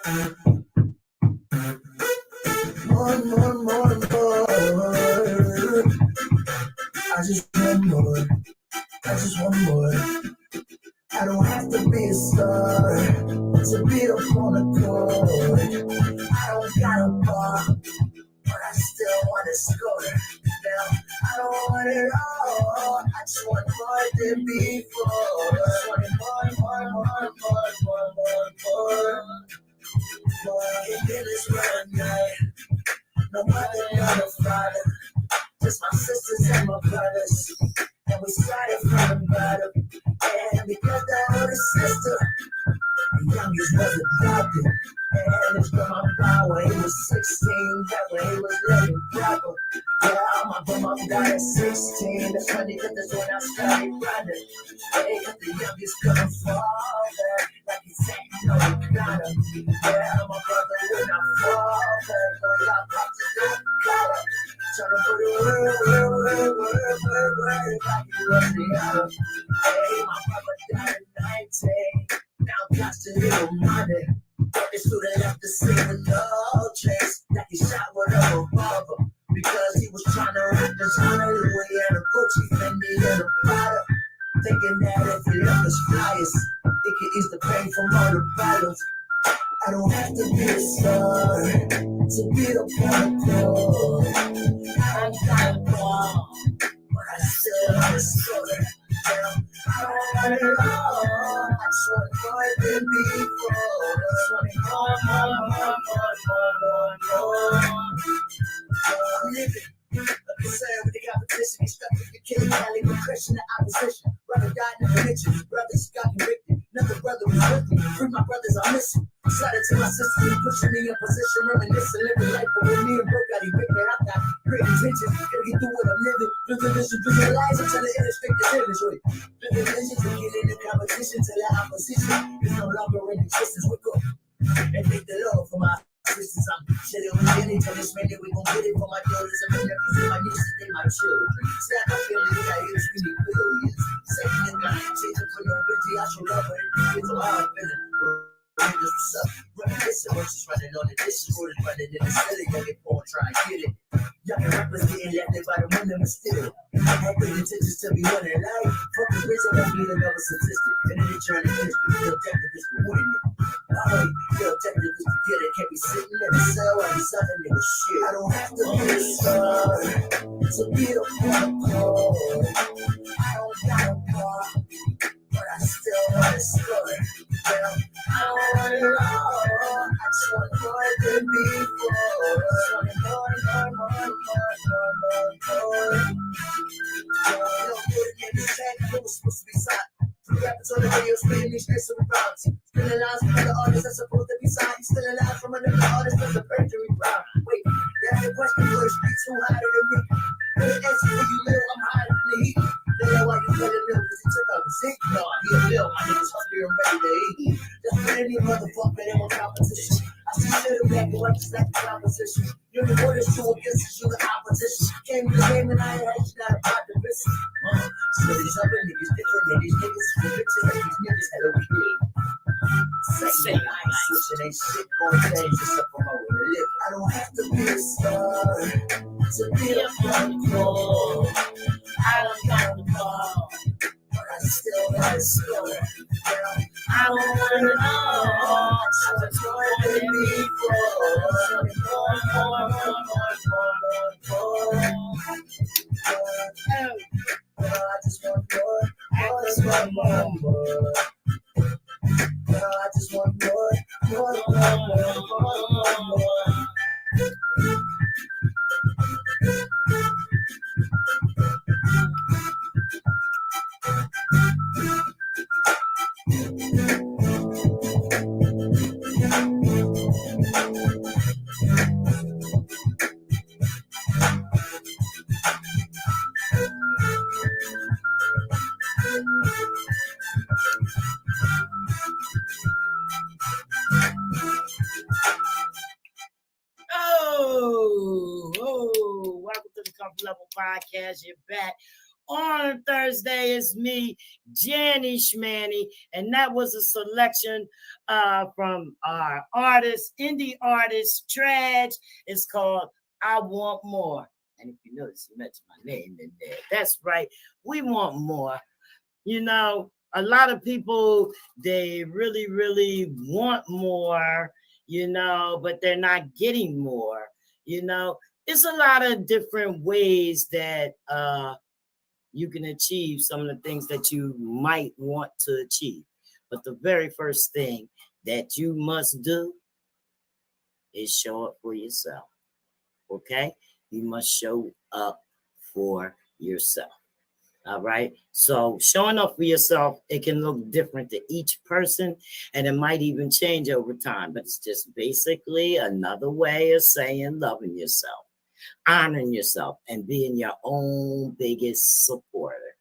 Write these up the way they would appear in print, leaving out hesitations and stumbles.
More, more, more, more. I just want more. I just want more. I don't have to be a star to beat up on a chord. I don't got a bar, but I still want to score. Now, I don't want it all. I just want more than before. I just want more. More in this one night. No mother, no father. Just my sisters and my brothers. And we started from the bottom. And because the older sister, the youngest was adopted. And it's from my power. He was 16, that way he was living proper. Yeah, my mom died at 16. That's funny because that's when I started running. Hey, the youngest couldn't fall back. Like he said, you know, you gotta. Yeah, my brother would not fall back. Boy, I popped to the collar. Trying to put it word, like he was the other. Hey, my brother died at 19. Now got to little money. This student left the scene with no chance that he shot with a revolver. Because he was trying to rip designer Louis and a Gucci Fendi and a Prada. Thinking that if he left us flyers, it could ease the pain from all the violence. I don't have to be a star to beat up on the club. I don't got a ball, but I still want to score. I don't want it all. I just want more than before. I just want more. I'm living. Concerned with the competition, constructive the killing, Cali with Christian the opposition. Brother died in the conviction, brothers got convicted. Another brother was with me, three my brothers are missing. Decided to my sister, he pushing me in position, reminiscing, living life. But when me and bro got evicted, I got great intentions. Gotta get through what I'm living. Visualize and try to illustrate the image. Living visions and get in the competition till the opposition is no longer in existence. Wake up and thank the Lord for my sisters. I'm chilling with Jenny, tell this man that we gon' get it for my daughters and my nephews and my nieces and my children. Stand up, family, I hear we need billions. Second in line, changing for your busy, I show love, but it's a hard feeling. What's up? Reminiscing, just running on the dishes, orders running in the ceiling, young and porn, try and get it. Young rappers getting left by the women, but still, I have good intentions to be running life. Fuck the bitch, I won't be another statistic. And then they trying to finish, but the objective is to win it. Alright, the objective is to get it. Can't be sitting in the cell and be sucking nigga shit. I don't have to be a star to beat up on the call. I don't got a car, but I still want to score. Well, I don't want it all. I just want more than before. I just want more. No good, can't be sad. It was supposed to be signed. Three rappers on the radio spinning these straight super rhymes. Spilling lines from other artists that's supposed to be signed. You spilling lines from another artist that's a perjury rhyme. Wait, that's the question. Will it be too hotter than me? Will it answer for you, Lil? I'm hotter than the heat. That's why you better know, cause he took out the zinc. No, he a Lil. My niggas hungry and ready to eat. Just for any motherfucker in my competition. I see shit back and watch this like the competition. You're the one that's true against you, the opposition. Came to the game and I ain't had you not about the business. So these other niggas different than these niggas for bitches like these niggas that are weird. Say I ain't switching, ain't shit going change except for my lip. I don't have to be a star to be a fun call. I don't got the ball, but I still got to score. I don't want it all. I just want to be I just want more. I just want more. I just want more. Welcome to the Comfort Level Podcast. You're back on Thursday is me, Janny Schmanny, and that was a selection from our artist, indie artist, Traj. It's called I Want More. And if you notice, you mentioned my name in there. That's right. We want more. You know, a lot of people, they really, really want more, you know, but they're not getting more. You know, it's a lot of different ways that you can achieve some of the things that you might want to achieve. But the very first thing that you must do is show up for yourself. Okay? You must show up for yourself. All right. So showing up for yourself, it can look different to each person, and it might even change over time. But it's just basically another way of saying loving yourself, honoring yourself, and being your own biggest supporter.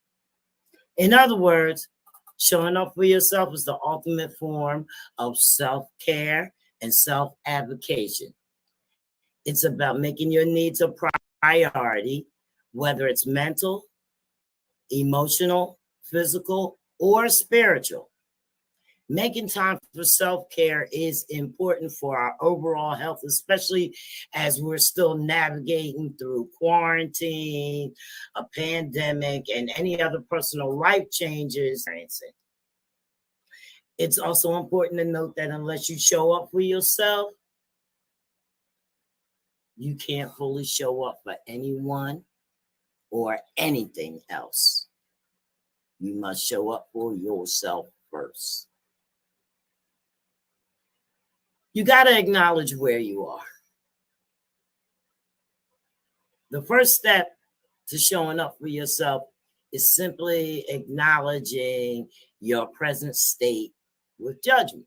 In other words, showing up for yourself is the ultimate form of self-care and self-advocation. It's about making your needs a priority, whether it's mental, emotional, physical, or spiritual. Making time for self-care is important for our overall health, especially as we're still navigating through quarantine, a pandemic, and any other personal life changes. It's also important to note that unless you show up for yourself, you can't fully show up for anyone or anything else. You must show up for yourself first. You got to acknowledge where you are. The first step to showing up for yourself is simply acknowledging your present state with judgment.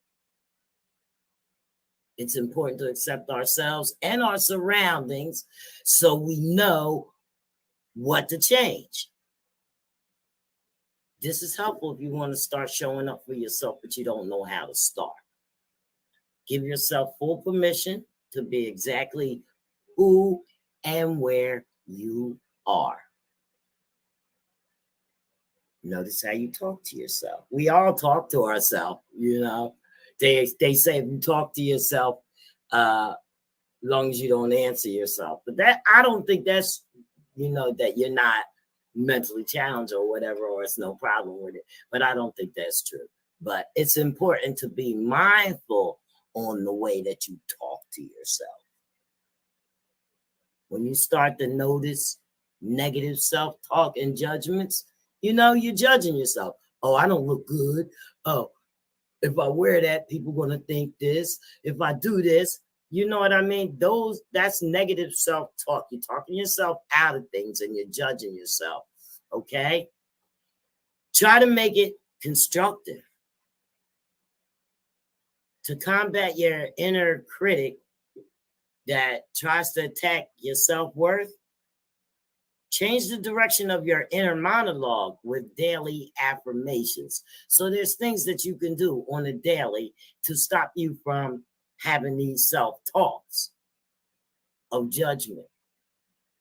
It's important to accept ourselves and our surroundings so we know what to change. This is helpful if you want to start showing up for yourself, but you don't know how to start. Give yourself full permission to be exactly who and where you are. Notice how you talk to yourself. We all talk to ourselves, you know. They say if you talk to yourself, as long as you don't answer yourself. But that, I don't think that's, you know, that you're not mentally challenged or whatever, or it's no problem with it. But I don't think that's true. But it's important to be mindful on the way that you talk to yourself. When you start to notice negative self-talk and judgments, you know, you're judging yourself. Oh, I don't look good. Oh, if I wear that, people are going to think this. If I do this, you know what I mean? That's negative self-talk. You're talking yourself out of things and you're judging yourself. Okay? Try to make it constructive. To combat your inner critic that tries to attack your self-worth, change the direction of your inner monologue with daily affirmations. So there's things that you can do on a daily to stop you from having these self-talks of judgment,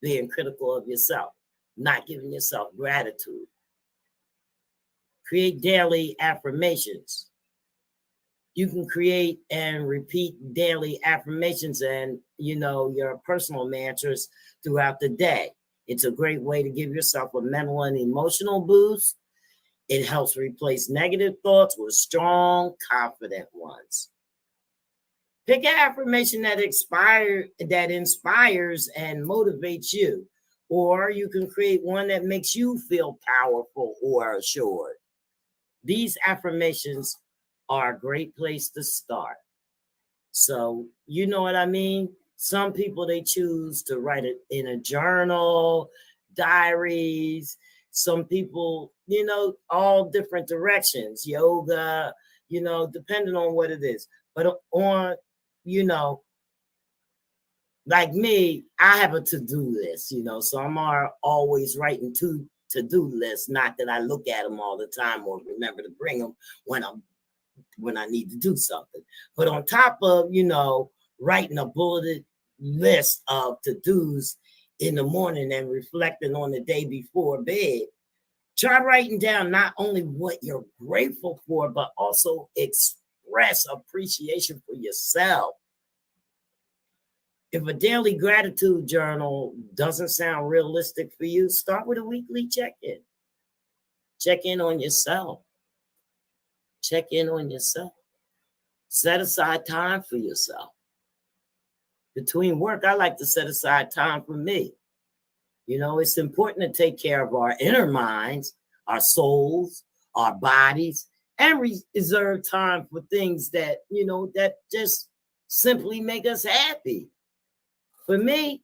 being critical of yourself, not giving yourself gratitude. Create daily affirmations. You can create and repeat daily affirmations and, you know, your personal mantras throughout the day. It's a great way to give yourself a mental and emotional boost. It helps replace negative thoughts with strong, confident ones. Pick an affirmation that inspires and motivates you, or you can create one that makes you feel powerful or assured. These affirmations are a great place to start. So, you know what I mean? Some people, they choose to write it in a journal, diaries. Some people, you know, all different directions, yoga, you know, depending on what it is. But on, you know, like me, I have a to-do list, you know, so I'm always writing to-do lists. Not that I look at them all the time or remember to bring them when I need to do something. But on top of, you know, writing a bulleted list of to-dos in the morning and reflecting on the day before bed, Try writing down not only what you're grateful for, but also express appreciation for yourself. If a daily gratitude journal doesn't sound realistic for you, start with a weekly check-in. Check in on yourself. Check in on yourself. Set aside time for yourself. Between work, I like to set aside time for me. You know, it's important to take care of our inner minds, our souls, our bodies, and reserve time for things that, you know, that just simply make us happy. For me,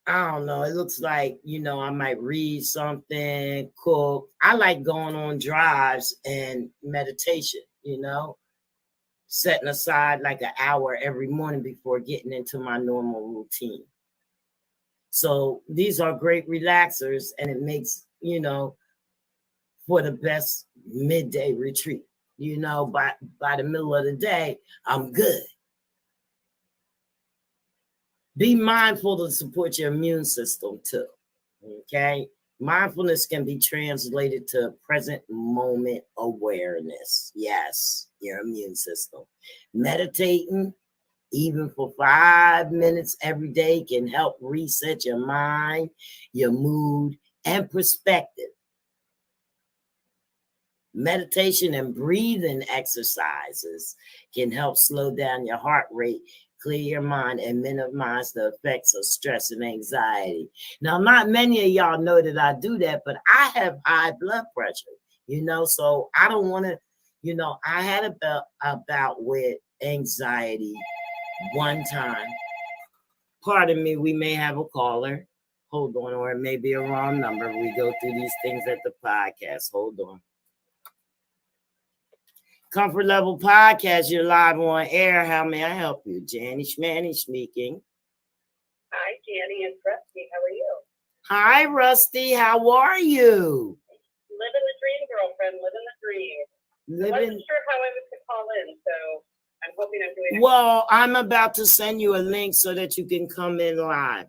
I don't know. It looks like, you know, I might read something, cook. I like going on drives and meditation, you know, setting aside like an hour every morning before getting into my normal routine. So these are great relaxers, and it makes, you know, for the best midday retreat. You know, by the middle of the day, I'm good. Be mindful to support your immune system too. Okay. Mindfulness can be translated to present moment awareness. Yes, your immune system. Meditating, even for 5 minutes every day, can help reset your mind, your mood, and perspective. Meditation and breathing exercises can help slow down your heart rate, clear your mind, and minimize the effects of stress and anxiety. Now, not many of y'all know that I do that, but I have high blood pressure, you know, so I don't want to, you know, I had a bout with anxiety one time. Pardon me, we may have a caller. Hold on, or it may be a wrong number. We go through these things at the podcast. Hold on. Comfort Level Podcast, you're live on air. How may I help you? Janny Schmanny speaking. Hi, Janny. It's Rusty. How are you? Hi, Rusty. How are you? Living the dream, girlfriend. Living the dream. I wasn't sure how I was to call in, so I'm hoping I'm doing it. Well, I'm about to send you a link so that you can come in live.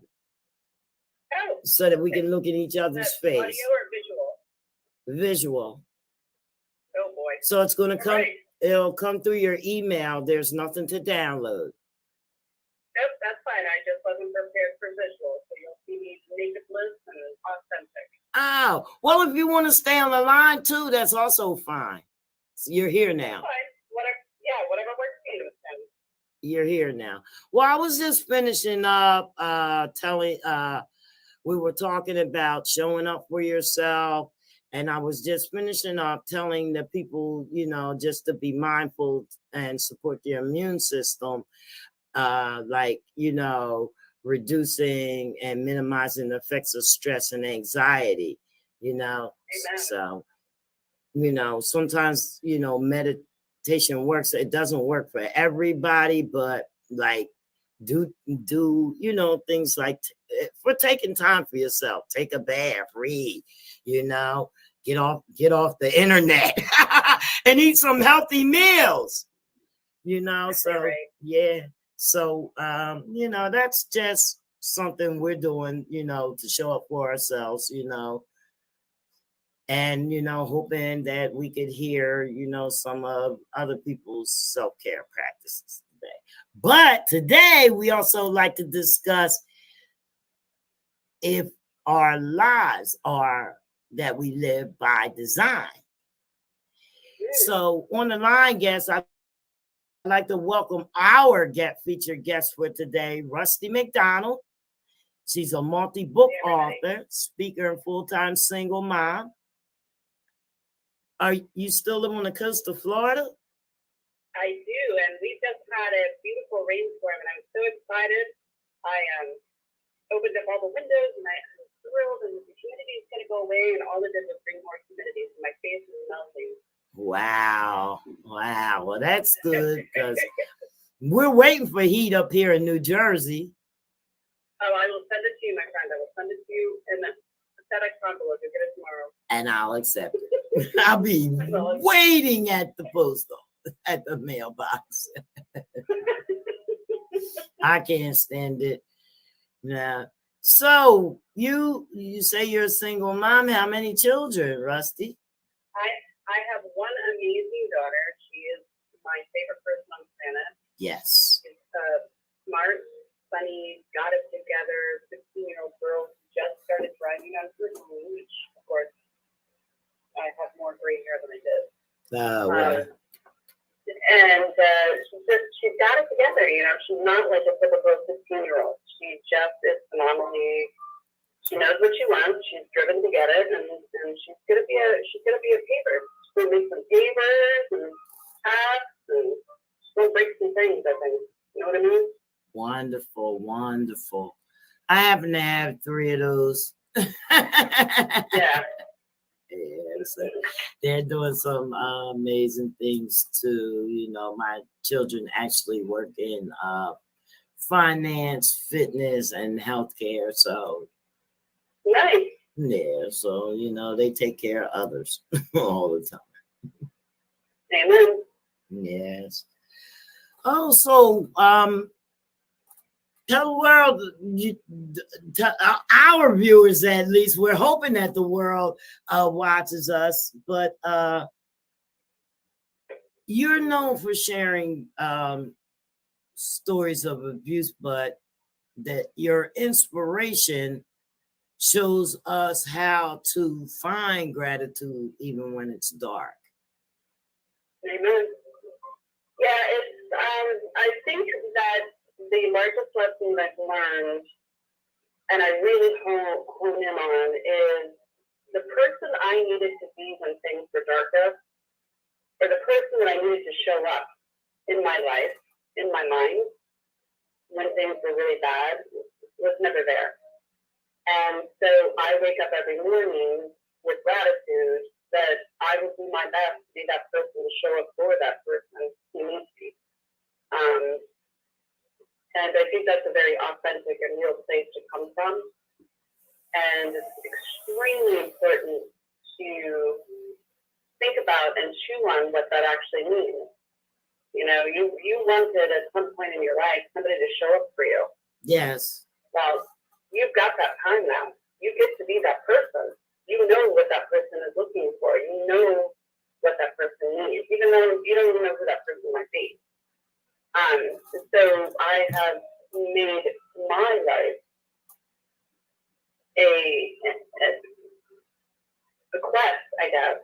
Oh. So that we can look at each other's face. Audio or visual? Visual. Oh, boy. So it's going to come, right. It'll come through your email. There's nothing to download. Nope, that's fine. I just wasn't prepared for visual. So you'll see me naked bliss and authentic. Oh, well, if you want to stay on the line too, that's also fine. So you're here now. That's fine. Whatever works for you. You're here now. Well, I was just finishing up we were talking about showing up for yourself. And I was just finishing up telling the people, you know, just to be mindful and support your immune system, like, you know, reducing and minimizing the effects of stress and anxiety, you know. Amen. So, you know, sometimes, you know, meditation works. It doesn't work for everybody, but like do you know, things like for taking time for yourself, take a bath, read, you know, get off the internet and eat some healthy meals, you know. So right. Yeah, so you know, that's just something we're doing, you know, to show up for ourselves, you know, and, you know, hoping that we could hear, you know, some of other people's self-care practices today. But today we also like to discuss if our lives are that we live by design. So on the line, guest, I'd like to welcome our featured guest for today, Rustie MacDonald. She's a multi-book author, speaker, and full-time single mom. Are you still live on the coast of Florida? I do, and we just had a beautiful rainstorm, and I'm so excited. I opened up all the windows, and I'm thrilled, and the humidity is going to go away, and all it did was bring more humidity, so my face is melting. Wow. Well, that's good, because we're waiting for heat up here in New Jersey. Oh, I will send it to you, my friend. I will send it to you in the FedEx envelope. You'll get it tomorrow. And I'll accept it. I'll be waiting at the at the mailbox. I can't stand it. Yeah. So you say you're a single mom. How many children, Rusty? I have one amazing daughter. She is my favorite person on the planet. Yes. She's smart, funny, got it together, 16-year-old girl who just started driving on her own, which, of course, I have more gray hair than I did. Well. And she's got it together, you know. She's not like a typical 16-year-old. She just is phenomenally. She knows what she wants. She's driven to get it, and she's gonna be a paver. She's gonna make some pavers and tasks, and she's gonna break some things. I think. You know what I mean? Wonderful, wonderful. I happen to have 3 of those. Yeah. Yeah, so they're doing some amazing things too. You know, my children actually work in finance, fitness, and healthcare. So, Nice. yeah, so you know, they take care of others all the time. Amen. Yes. Oh, so tell the world, our viewers at least, we're hoping that the world watches us, but you're known for sharing stories of abuse, but that your inspiration shows us how to find gratitude even when it's dark. Amen. Yeah, it's. I think that the largest lesson I've learned, and I really hone in on, is the person I needed to be when things were darkest, or the person that I needed to show up in my life, in my mind, when things were really bad, was never there. And so I wake up every morning with gratitude that I will do my best to be that person, to show up for that person who needs me. And I think that's a very authentic and real place to come from. And it's extremely important to think about and chew on what that actually means. You know, you wanted at some point in your life somebody to show up for you. Yes. Well, you've got that time now. You get to be that person. You know what that person is looking for. You know what that person needs, even though you don't even know who that person might be. So I have made my life a quest, I guess,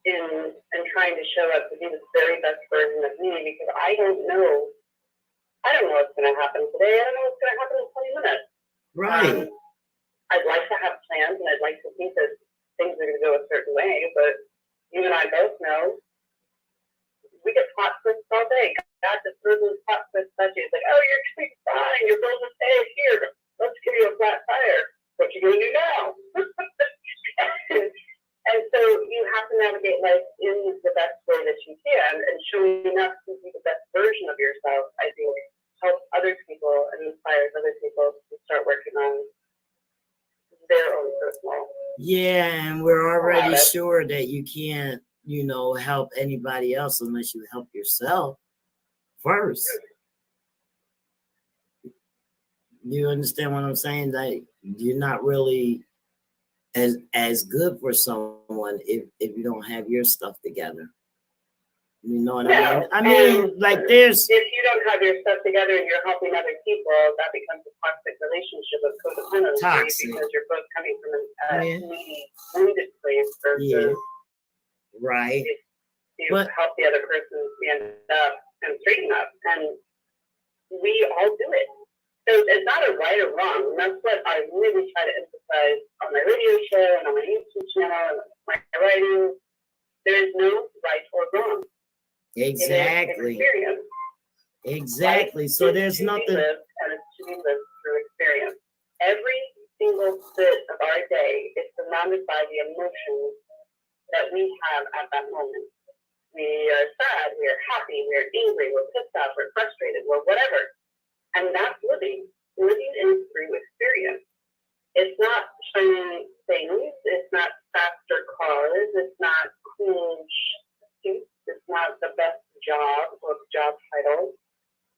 in trying to show up to be the very best version of me, because I don't know what's going to happen today. I don't know what's going to happen in 20 minutes. Right. I'd like to have plans, and I'd like to think that things are going to go a certain way, but you and I both know we get plot twists all day. God just throws those plot twists at you. It's like, oh, you're doing fine. You're building a stage here. Let's give you a flat tire. What you going to do now? And so you have to navigate life in the best way that you can, and showing up to be the best version of yourself, I think, helps other people and inspires other people to start working on their own personal. Yeah, and we're already sure that you can't, you know, help anybody else unless you help yourself first. You understand what I'm saying? That you're not really as good for someone if you don't have your stuff together. You know what I mean? I mean, like there's. If you don't have your stuff together and you're helping other people, that becomes a toxic relationship of codependency. Toxic. Because you're both coming from a needy, wounded place versus. Right. You help the other person stand up and straighten up, and we all do it. So it's not a right or wrong, and that's what I really try to emphasize on my radio show and on my YouTube channel and my writing. There is no right or wrong. Exactly. Experience. Exactly. Life So there's nothing. And it's to be lived through experience. Every single bit of our day is surrounded by the emotions that we have at that moment. We are sad, we are happy, we are angry, we're pissed off, we're frustrated, we're whatever. And that's living. Living is through experience. It's not shiny things, it's not faster cars, it's not cool suits, it's not the best job or job title.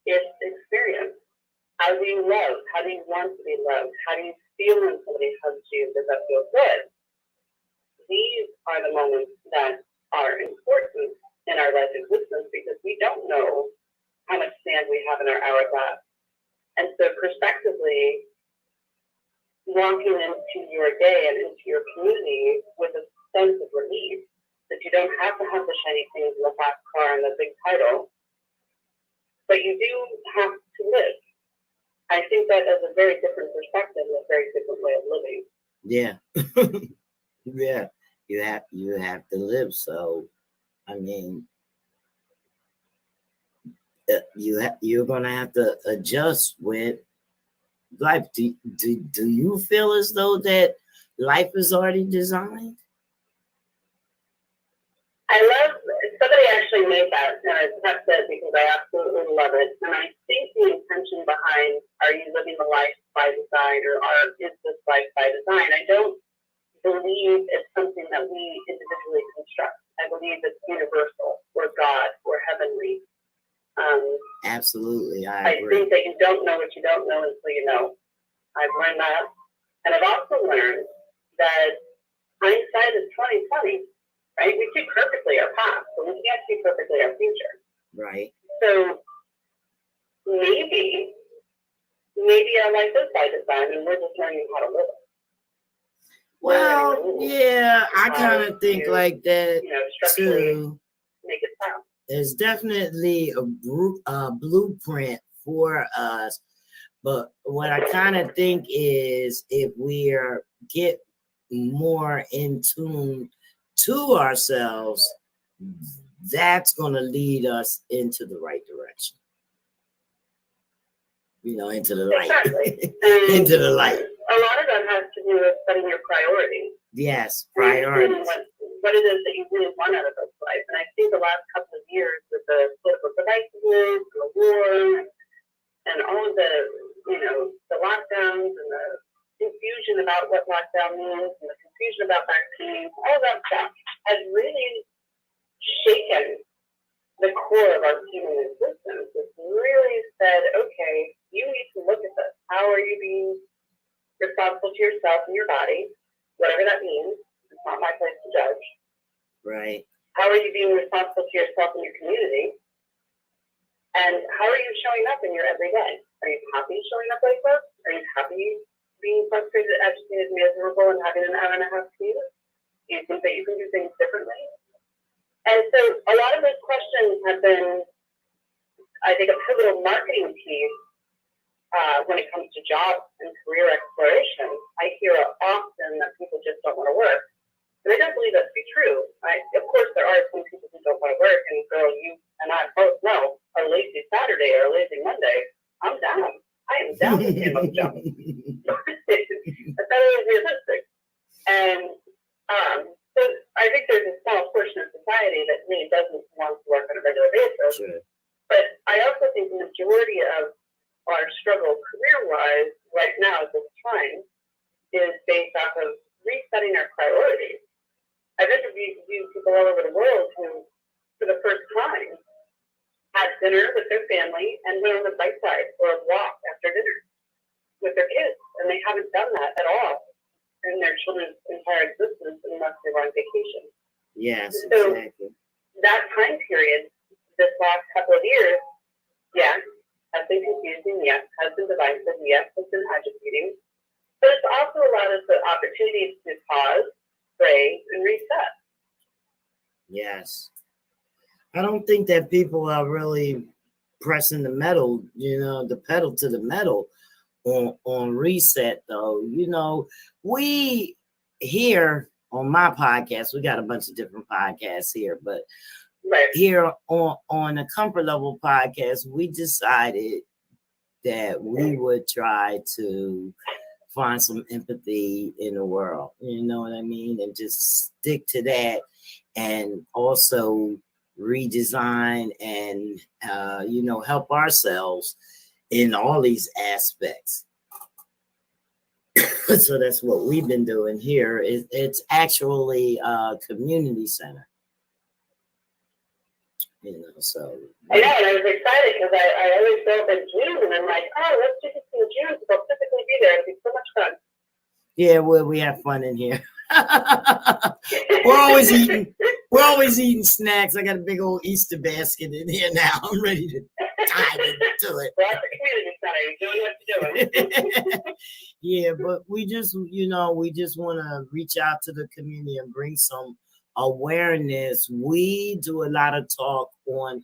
It's experience. How do you love? How do you want to be loved? How do you feel when somebody hugs you? Does that feel good? These are the moments that are important in our life existence because we don't know how much sand we have in our hourglass. And so prospectively, walking into your day and into your community with a sense of relief that you don't have to have the shiny things in the fast car and the big title, but you do have to live. I think that is a very different perspective and a very different way of living. Yeah. Yeah. You have to live. So, I mean, you're gonna have to adjust with life. Do you feel as though that life is already designed? I love, somebody actually made that, and I kept it because I absolutely love it. And I think the intention behind, are you living the life by design, or is this life by design? I don't believe it's something that we individually construct. I believe it's universal, or God, or heavenly. Absolutely, I agree. Think that you don't know what you don't know until you know. I've learned that. And I've also learned that hindsight is 20/20. Right? We see perfectly our past, but we can't see perfectly our future. Right. So maybe our life is by design and we're just learning how to live it. Well, yeah, I kind of think like that too. Make it sound. There's definitely a blueprint for us, but what I kind of think is if we get more in tune to ourselves, that's going to lead us into the right direction. Into the light. Exactly. Into the light. A lot of that has to do with setting your priorities. Yes, priorities. What it is that you really want out of this life. And I think the last couple of years with the political divisiveness, the war, and all of the, the lockdowns and the confusion about what lockdown means and the confusion about vaccines, all that stuff has really shaken the core of our human existence. It's really said, okay, you need to look at this. How are you being responsible to yourself and your body, whatever that means? It's not my place to judge. Right. How are you being responsible to yourself and your community? And how are you showing up in your everyday? Are you happy showing up like this? Are you happy being frustrated, agitated, miserable, and having an hour and a half commute? Do you think that you can do things differently? And so a lot of those questions have been, I think, a pivotal marketing piece when it comes to jobs and career exploration. I hear often that people just don't want to work. And I don't believe that to be true. Of course, there are some people who don't want to work, and girl, you and I both know a lazy Saturday or a lazy Monday, I'm down. I am down with him of jobs. That's not always realistic. And so I think there's a small portion of society that really doesn't want to work on a regular basis. Sure. But I also think the majority of our struggle career-wise right now at this time is based off of resetting our priorities. I've interviewed people all over the world who, for the first time, had dinner with their family and went on the bike ride or a walk after dinner with their kids. And they haven't done that at all in their children's entire existence unless they were on vacation. Yes, so exactly. That time period, this last couple of years, yes, has been confusing, yes, has been divisive, yes, has been agitating. But it's also allowed us the opportunity to pause, pray, and reset. Yes. I don't think that people are really pressing the pedal to the metal on reset, though. We here on my podcast, we got a bunch of different podcasts here, but right here on the Comfort Level podcast, we decided that we would try to find some empathy in the world, you know what I mean? And just stick to that and also redesign and, help ourselves in all these aspects. So that's what we've been doing here. It's actually a community center. So. I know, and I was excited because I always go up in June and I'm like, oh, let's do this in June because I'll typically be there. It'll be so much fun. Yeah, well, we have fun in here. We're always eating. We're always eating snacks. I got a big old Easter basket in here now. I'm ready to dive into it. Well, that's the community center. You're doing what you're doing. Yeah, but we just, we just want to reach out to the community and bring some awareness. We do a lot of talk on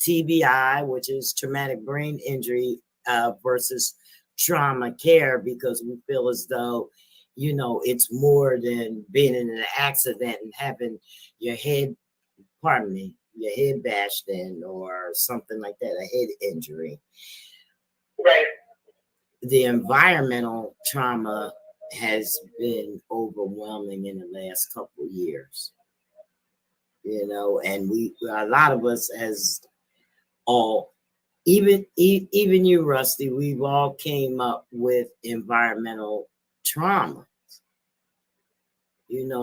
TBI, which is traumatic brain injury versus trauma care, because we feel as though, it's more than being in an accident and having your head, your head bashed in or something like that, a head injury. Right. The environmental trauma has been overwhelming in the last couple of years, and a lot of us even you, Rusty, we've all came up with environmental trauma,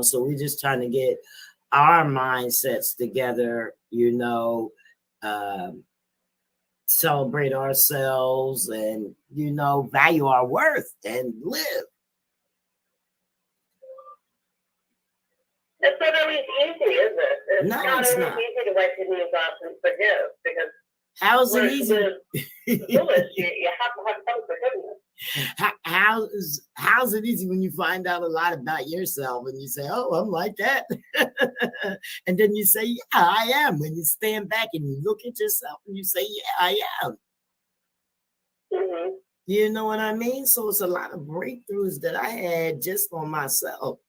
so we're just trying to get our mindsets together, celebrate ourselves and, value our worth and live. It's not always easy, is it? It's No, not it's always not. easy to wipe your knees off and forgive, because How's it easy? foolish. You have to have some forgiveness. How's it easy when you find out a lot about yourself and you say, oh, I'm like that? And then you say, yeah, I am. When you stand back and you look at yourself and you say, yeah, I am. Mm-hmm. You know what I mean? So it's a lot of breakthroughs that I had just on myself,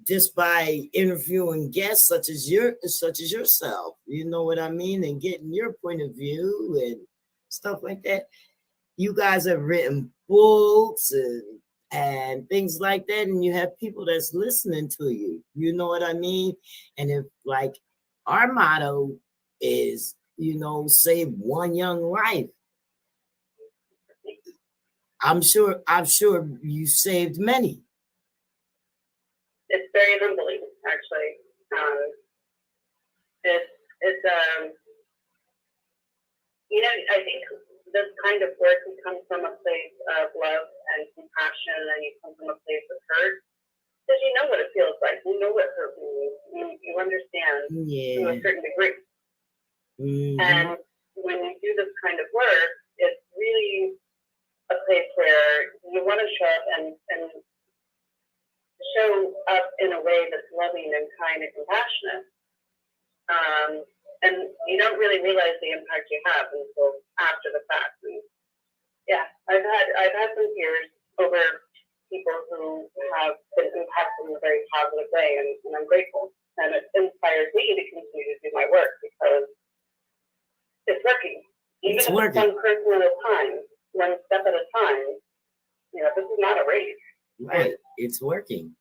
just by interviewing guests such as yourself, you know what I mean, and getting your point of view and stuff like that. You guys have written books and things like that, and you have people that's listening to you. You know what I mean? And if, like, our motto is, save one young life. I'm sure you saved many. It's very humbling, actually. I think this kind of work comes from a place of love and compassion, and you come from a place of hurt, because you know what it feels like. You know what hurt means. You understand to a certain degree. Mm-hmm. And when you do this kind of work, it's really a place where you want to show up and show up in a way that's loving and kind and compassionate. And you don't really realize the impact you have until after the fact. And yeah, I've had some peers over people who have been impacted in a very positive way, and I'm grateful. And it inspires me to continue to do my work, because it's working. Even if it's one person at a time, one step at a time, this is not a race. Right. It's working.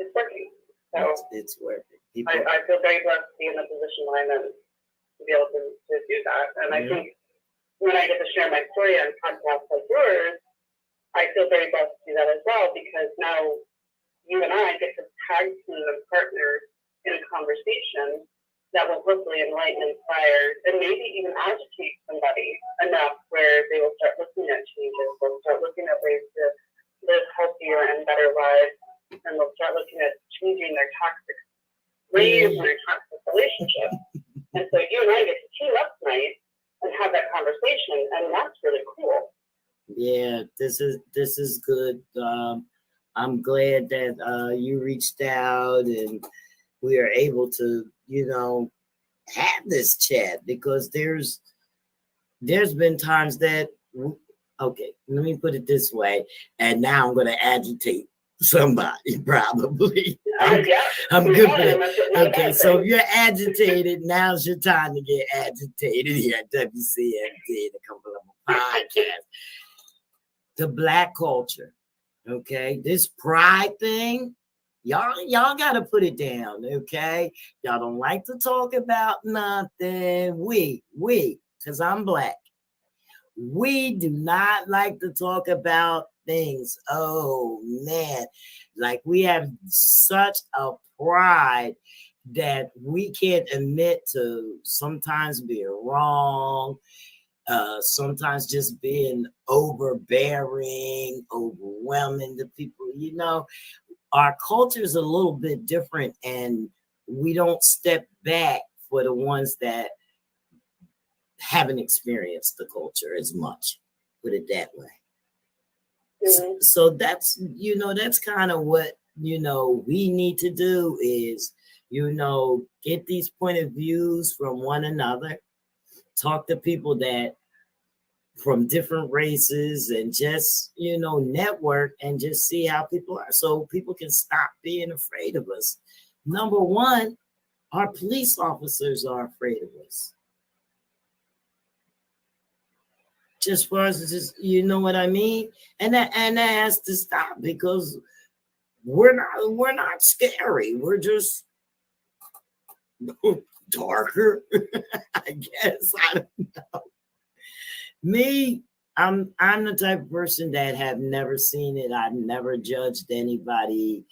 It's working. So it's working. I feel very blessed to be in the position that I'm in, to be able to do that. And I think when I get to share my story on podcasts like yours, I feel very blessed to do that as well, because now you and I get to tag team and partner in a conversation that will hopefully enlighten, inspire, and maybe even agitate somebody enough where they will start looking at changes, they'll start looking at ways to live healthier and better lives, and they'll start looking at changing their toxic ways and their toxic relationships. And so you and I get to team up tonight and have that conversation, and that's really cool. Yeah, this is good. I'm glad that you reached out and we are able to, have this chat, because there's been times that, okay, let me put it this way, and now I'm going to agitate somebody, probably. I'm good for it. Okay, so if you're agitated, now's your time to get agitated here at WCMD, the Couple of Podcast. The Black culture, okay? This pride thing, y'all got to put it down, okay? Y'all don't like to talk about nothing. We, because I'm Black. We do not like to talk about things. Oh, man. Like, we have such a pride that we can't admit to sometimes being wrong. sometimes just being overbearing, overwhelming to people. Our culture is a little bit different, and we don't step back for the ones that haven't experienced the culture as much, put it that way. Mm-hmm. So that's kind of what, we need to do is, get these point of views from one another, talk to people that from different races, and just, network and just see how people are, so people can stop being afraid of us. Number one, our police officers are afraid of us. Just for us to just, you know what I mean? And that has to stop, because we're not scary. We're just darker, I guess. I don't know. Me, I'm the type of person that have never seen it. I've never judged anybody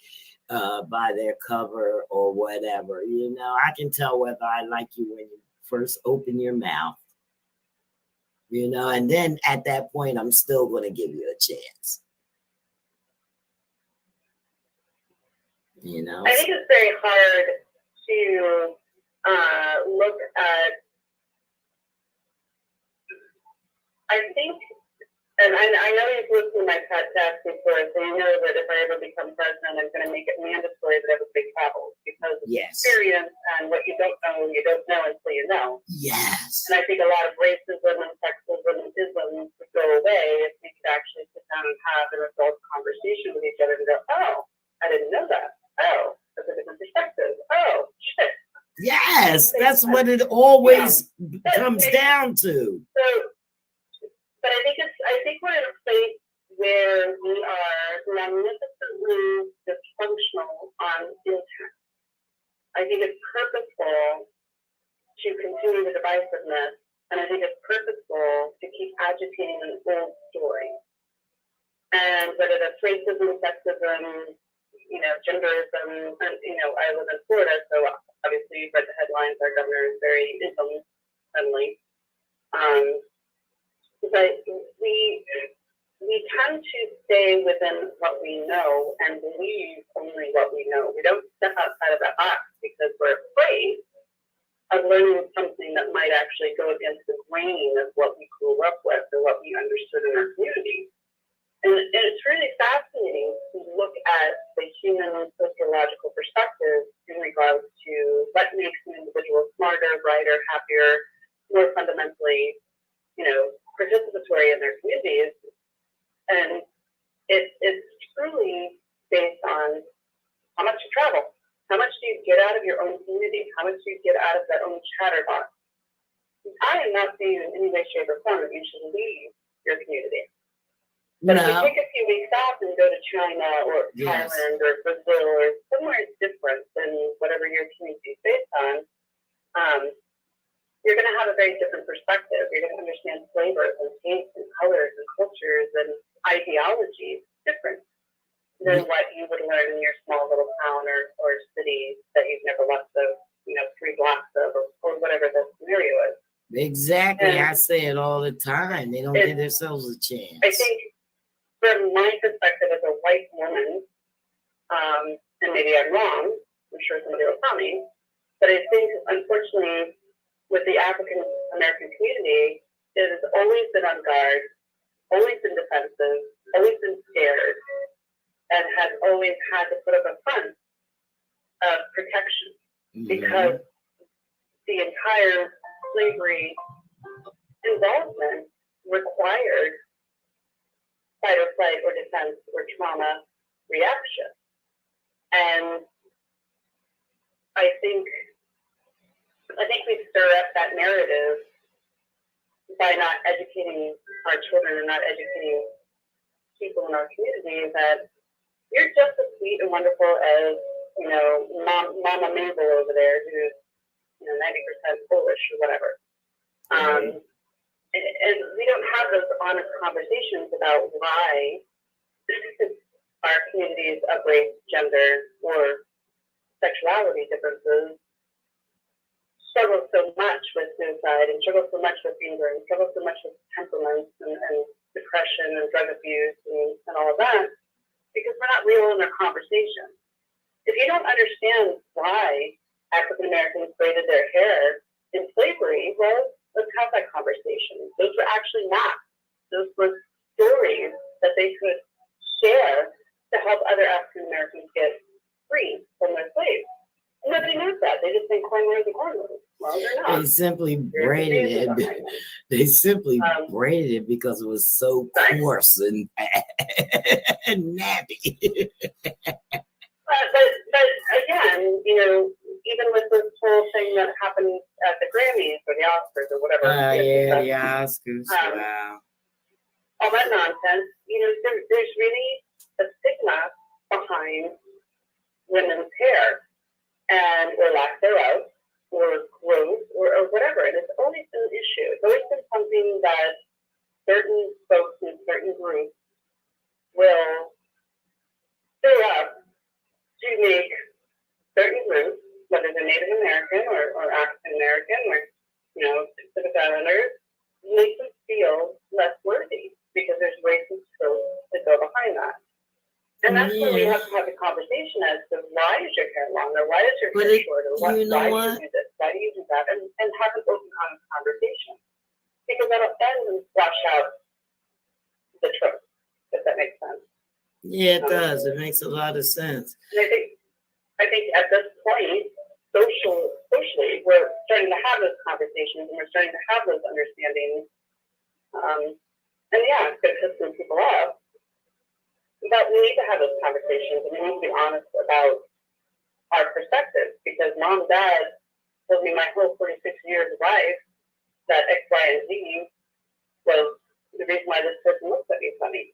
by their cover or whatever. I can tell whether I like you when you first open your mouth. And then at that point, I'm still going to give you a chance. I think it's very hard to look at, I think, and I know you've listened to my podcast before, so you know that if I ever become president, I'm going to make it mandatory that everybody travels, because experience and what you don't know until you know. Yes. And I think a lot of racism and sexism and isms would go away if we could actually sit down and have an adult conversation with each other and go, oh, I didn't know that. Oh, that's a different perspective. Oh, shit. Yes, that's what it always comes down to. So, but I think we're in a place where we are magnificently dysfunctional on intent. I think it's purposeful to continue the divisiveness, and I think it's purposeful to keep agitating an old story. And whether that's racism, sexism, genderism, and, I live in Florida, so obviously you've read the headlines, our governor is very ism-friendly. But we tend to stay within what we know and believe only what we know. We don't step outside of that box because we're afraid of learning something that might actually go against the grain of what we grew up with or what we understood in our community. And it's really fascinating to look at the human sociological perspective in regards to what makes an individual smarter, brighter, happier, more fundamentally, participatory in their communities. And it's truly based on how much you travel, how much do you get out of your own community, how much do you get out of that own chatterbox. I am not saying in any way, shape, or form that you should leave your community. But if you take a few weeks off and go to China or Thailand or Brazil or somewhere different than whatever your community is based on, you're going to have a very different perspective. You're going to understand flavors and tastes and colors and cultures and ideologies different than what you would learn in your small little town or city that you've never left the 3 blocks of or whatever the scenario is. Exactly. And I say it all the time. They don't give themselves a chance. I think from my perspective as a white woman, and maybe I'm wrong, I'm sure somebody will tell me, but I think unfortunately with the African American community, it has always been on guard, always been defensive, always been scared, and has always had to put up a front of protection because the entire slavery involvement required fight or flight or defense or trauma reaction. And I think we stir up that narrative by not educating our children and not educating people in our community that you're just as sweet and wonderful as, Mama Mabel over there who's, 90% Polish or whatever. And we don't have those honest conversations about why our communities of race, gender, or sexuality differences struggle so much with suicide and struggle so much with anger and struggle so much with temperaments and depression and drug abuse and all of that because we're not real in our conversation. If you don't understand why African Americans braided their hair in slavery, well, let's have that conversation. Those were actually not. Those were stories that they could share to help other African Americans get free from their slaves. Nobody knows that. They just think cornrows and cornrows. Well, they're not. They simply braided it. They simply braided it because it was so coarse and nappy. But again, you know, even with this whole thing that happened at the Grammys or the Oscars or whatever. Yeah, the Oscars. Wow. All that nonsense. You know, there's really a stigma behind women's hair and or lack thereof, or growth, or whatever. And it's always been an issue. It's always been something that certain folks in certain groups will fill up to make certain groups, whether they're Native American or African American or, you know, Pacific Islanders, make them feel less worthy because there's racist tropes that go behind that. And that's where we have to have a conversation as to why is your hair long, or why is your hair short, or why do you do this, why do you do that, and have an open, honest conversation. Because that'll end and flush out the truth, if that makes sense. Yeah, it does. It makes a lot of sense. And I think at this point, socially, we're starting to have those conversations and we're starting to have those understandings. And yeah, it's going to piss some people off. But we need to have those conversations and we need to be honest about our perspectives because mom and dad told me my whole 46 years of life that X, Y, and Z was the reason why this person looks at me funny.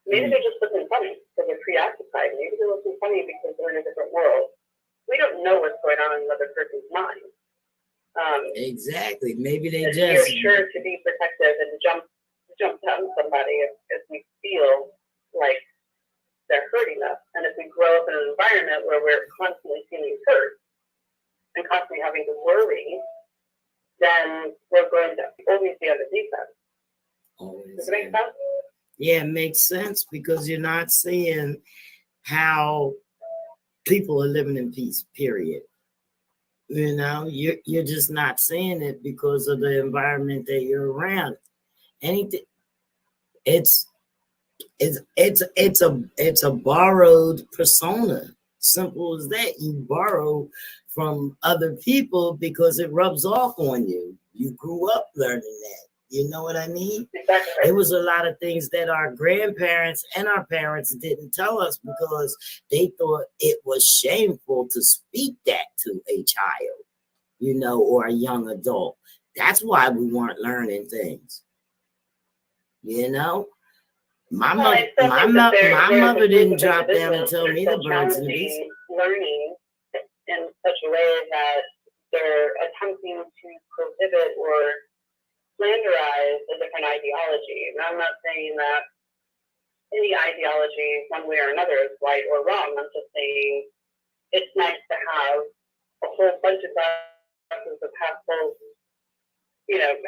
Maybe they're just looking funny because they're preoccupied. Maybe they're looking funny because they're in a different world. We don't know what's going on in another person's mind. Exactly. Maybe they just... We're sure to be protective and jump down somebody if we feel like they're hurting us. And if we grow up in an environment where we're constantly feeling hurt and constantly having to worry, then we're going to always be on the defense. Does it make sense? Yeah, it makes sense because you're not seeing how people are living in peace, period. You know, you're just not seeing it because of the environment that you're around. Anything, it's a borrowed persona. Simple as that. You borrow from other people because it rubs off on you. You grew up learning that. You know what I mean? Exactly. It was a lot of things that our grandparents and our parents didn't tell us because they thought it was shameful to speak that to a child, you know, or a young adult. That's why we weren't learning things. You know? My mother didn't drop down and tell me the birds and the bees. Learning in such a way that they're attempting to prohibit or slanderize a different ideology. And I'm not saying that any ideology, one way or another, is right or wrong. I'm just saying it's nice to have a whole bunch of glasses of half full,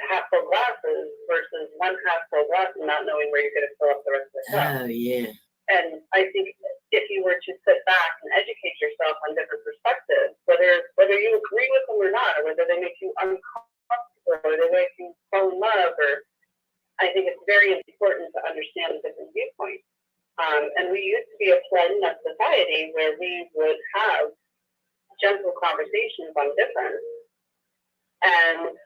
half full glasses versus one half full glass and not knowing where you're going to fill up the rest of the cup. Oh, yeah. And I think if you were to sit back and educate yourself on different perspectives, whether you agree with them or not, or whether they make you uncomfortable, or they make you fall in love, or I think it's very important to understand the different viewpoints. And we used to be a polite enough society where we would have gentle conversations on difference, and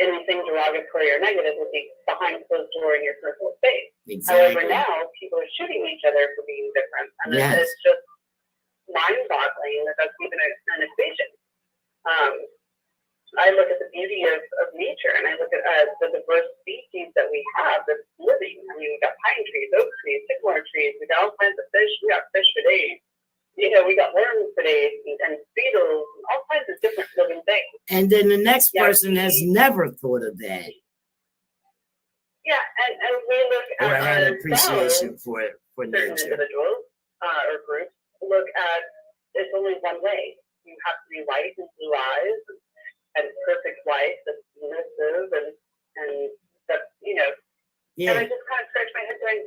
anything derogatory or negative would be behind closed door in your personal space. Exactly. However, now people are shooting each other for being different, and yes. It's just mind-boggling that that's even an equation. I look at the beauty of nature, and I look at the diverse species that we have that's living. I mean, we got pine trees, oak trees, sycamore trees. We got all kinds of fish. We got fish for days. We got worms for days, and beetles, and all kinds of different living things. And then the next person has never thought of that. Yeah, and we look at or had an appreciation for nature. Certain individuals or groups look at it's only one way. You have to be white and blue eyes, perfect wife that's submissive and that's, you know, and I Yeah, just kind of scratched my head going,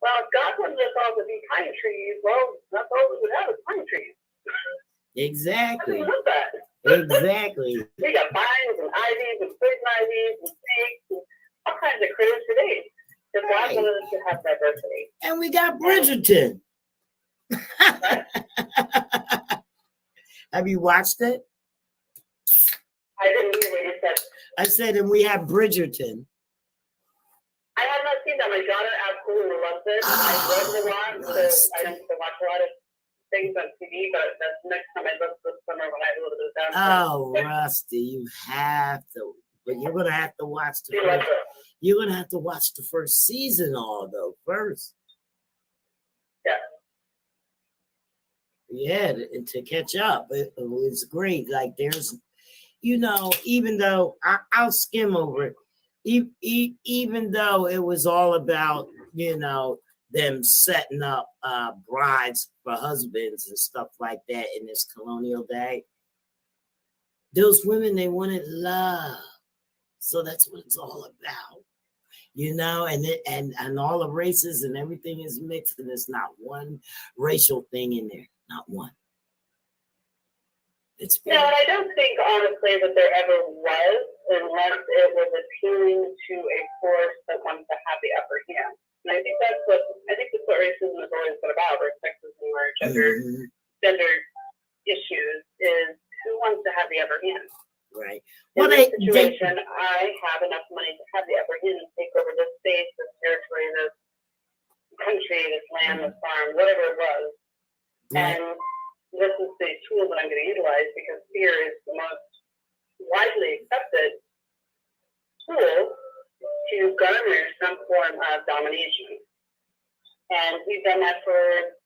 well, if God wanted us all to be pine trees, well, that's all we would have is pine trees. I exactly. didn't know that. Exactly. We got vines and ivies and poison ivies and snakes and all kinds of critters today. So God Right. wanted us to have diversity. And we got Bridgerton. Have you watched it? I didn't hear what you said. I said, and we have Bridgerton. I have not seen that. My daughter absolutely loves it. I've read it a lot, so I don't get to watch a lot of things on TV, but that's next time I look this summer when I have a little bit of downtime. Oh, Rusty, you have to, but you're gonna have to watch the She loves first. it. You're gonna have to watch the first season, although first. Yeah. Yeah, to catch up. It was great. Like there's, you know, even though I'll skim over it, even though it was all about, you know, them setting up brides for husbands and stuff like that in this colonial day. Those women, they wanted love. So that's what it's all about. You know, and all the races and everything is mixed, and there's not one racial thing in there. Not one. It's No, and I don't think honestly that there ever was, unless it was appealing to a force that wants to have the upper hand. And I think that's what racism is always been about, or sexism or gender issues, is who wants to have the upper hand. right. In this situation, I have enough money to have the upper hand and take over this space, this territory, this country, this land, this farm, whatever it was. Right. And this is the tool that I'm going to utilize because fear is the most widely accepted tool to garner some form of domination. And we've done that for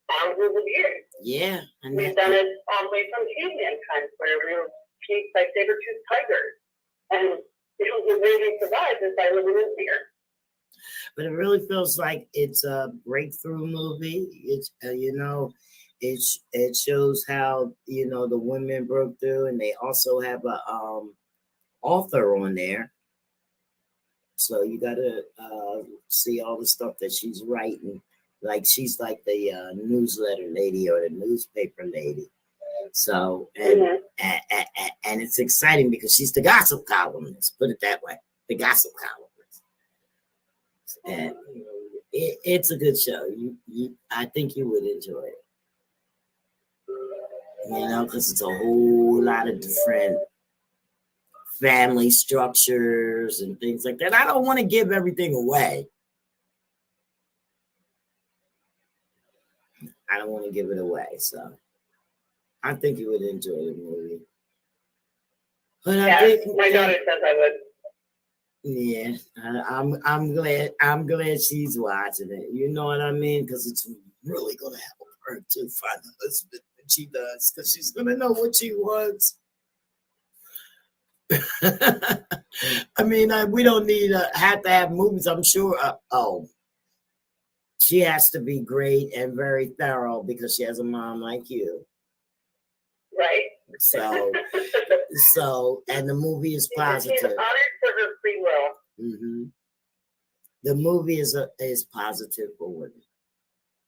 thousands of years. Yeah. And We've done it all the way from caveman times where we were chased by saber-toothed tigers. And the way we survived is by living in fear. But it really feels like it's a breakthrough movie. It's you know, it shows how, you know, the women broke through, and they also have a author on there. So you gotta see all the stuff that she's writing. Like she's like the newsletter lady or the newspaper lady. So and it's exciting because she's the gossip columnist. Put it that way, the gossip columnist. And it's a good show. I think you would enjoy it. You know, because it's a whole lot of different family structures and things like that. I don't want to give everything away. I don't want to give it away, so I think you would enjoy the movie. But yeah, I think my daughter says I would. Yeah, I'm glad she's watching it. You know what I mean? Because it's really gonna help her to find a husband that she does, because she's gonna know what she wants. I mean, we don't need have to have movies. I'm sure. She has to be great and very thorough because she has a mom like you. Right. So, and the movie is positive. She's honored for her free will. Mm-hmm. The movie is positive for women.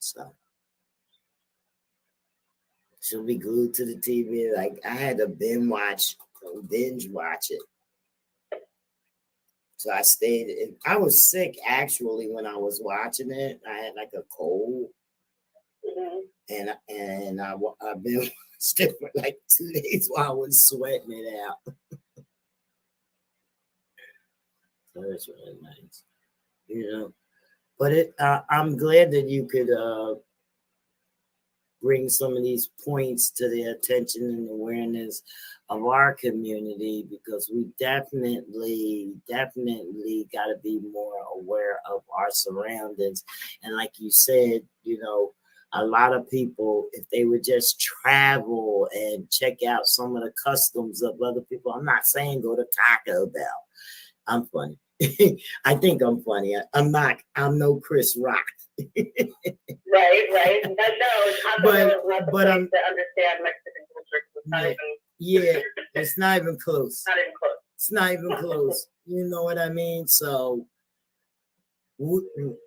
So she'll be glued to the TV. Like I had to binge watch it. So I stayed. I was sick actually when I was watching it. I had like a cold, and I've been stiff for like 2 days while I was sweating it out. So it's really nice, you know. But I'm glad that you could bring some of these points to the attention and awareness of our community, because we definitely got to be more aware of our surroundings. And like you said, you know, a lot of people, if they would just travel and check out some of the customs of other people, I'm not saying go to Taco Bell. I'm funny. I think I'm funny. I'm no Chris Rock. Right. But I'm to understand Mexican culture. It's not even, it's not even close. Not even close. It's not even close. You know what I mean? So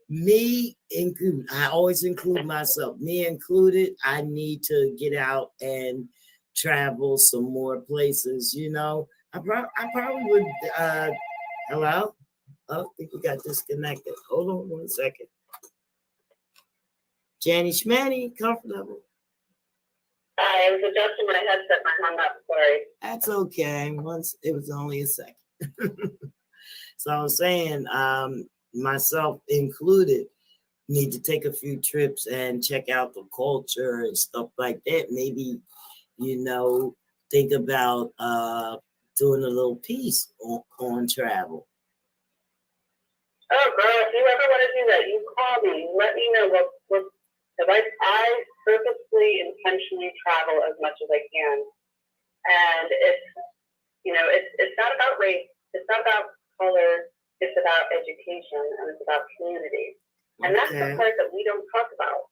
me include, I always include myself. Me included, I need to get out and travel some more places. You know, I probably would. Hello. Oh, I think we got disconnected. Hold on 1 second. Janny Schmanny, comfortable. I was adjusting my headset. My hung up. Sorry. That's okay. Once it was only a second. So I was saying, myself included, need to take a few trips and check out the culture and stuff like that. Maybe, you know, think about doing a little piece on travel. Oh, girl, if you ever want to do that, you call me. Let me know what I purposely, intentionally travel as much as I can. And it's not about race. It's not about color. It's about education and it's about community. And that's the part that we don't talk about.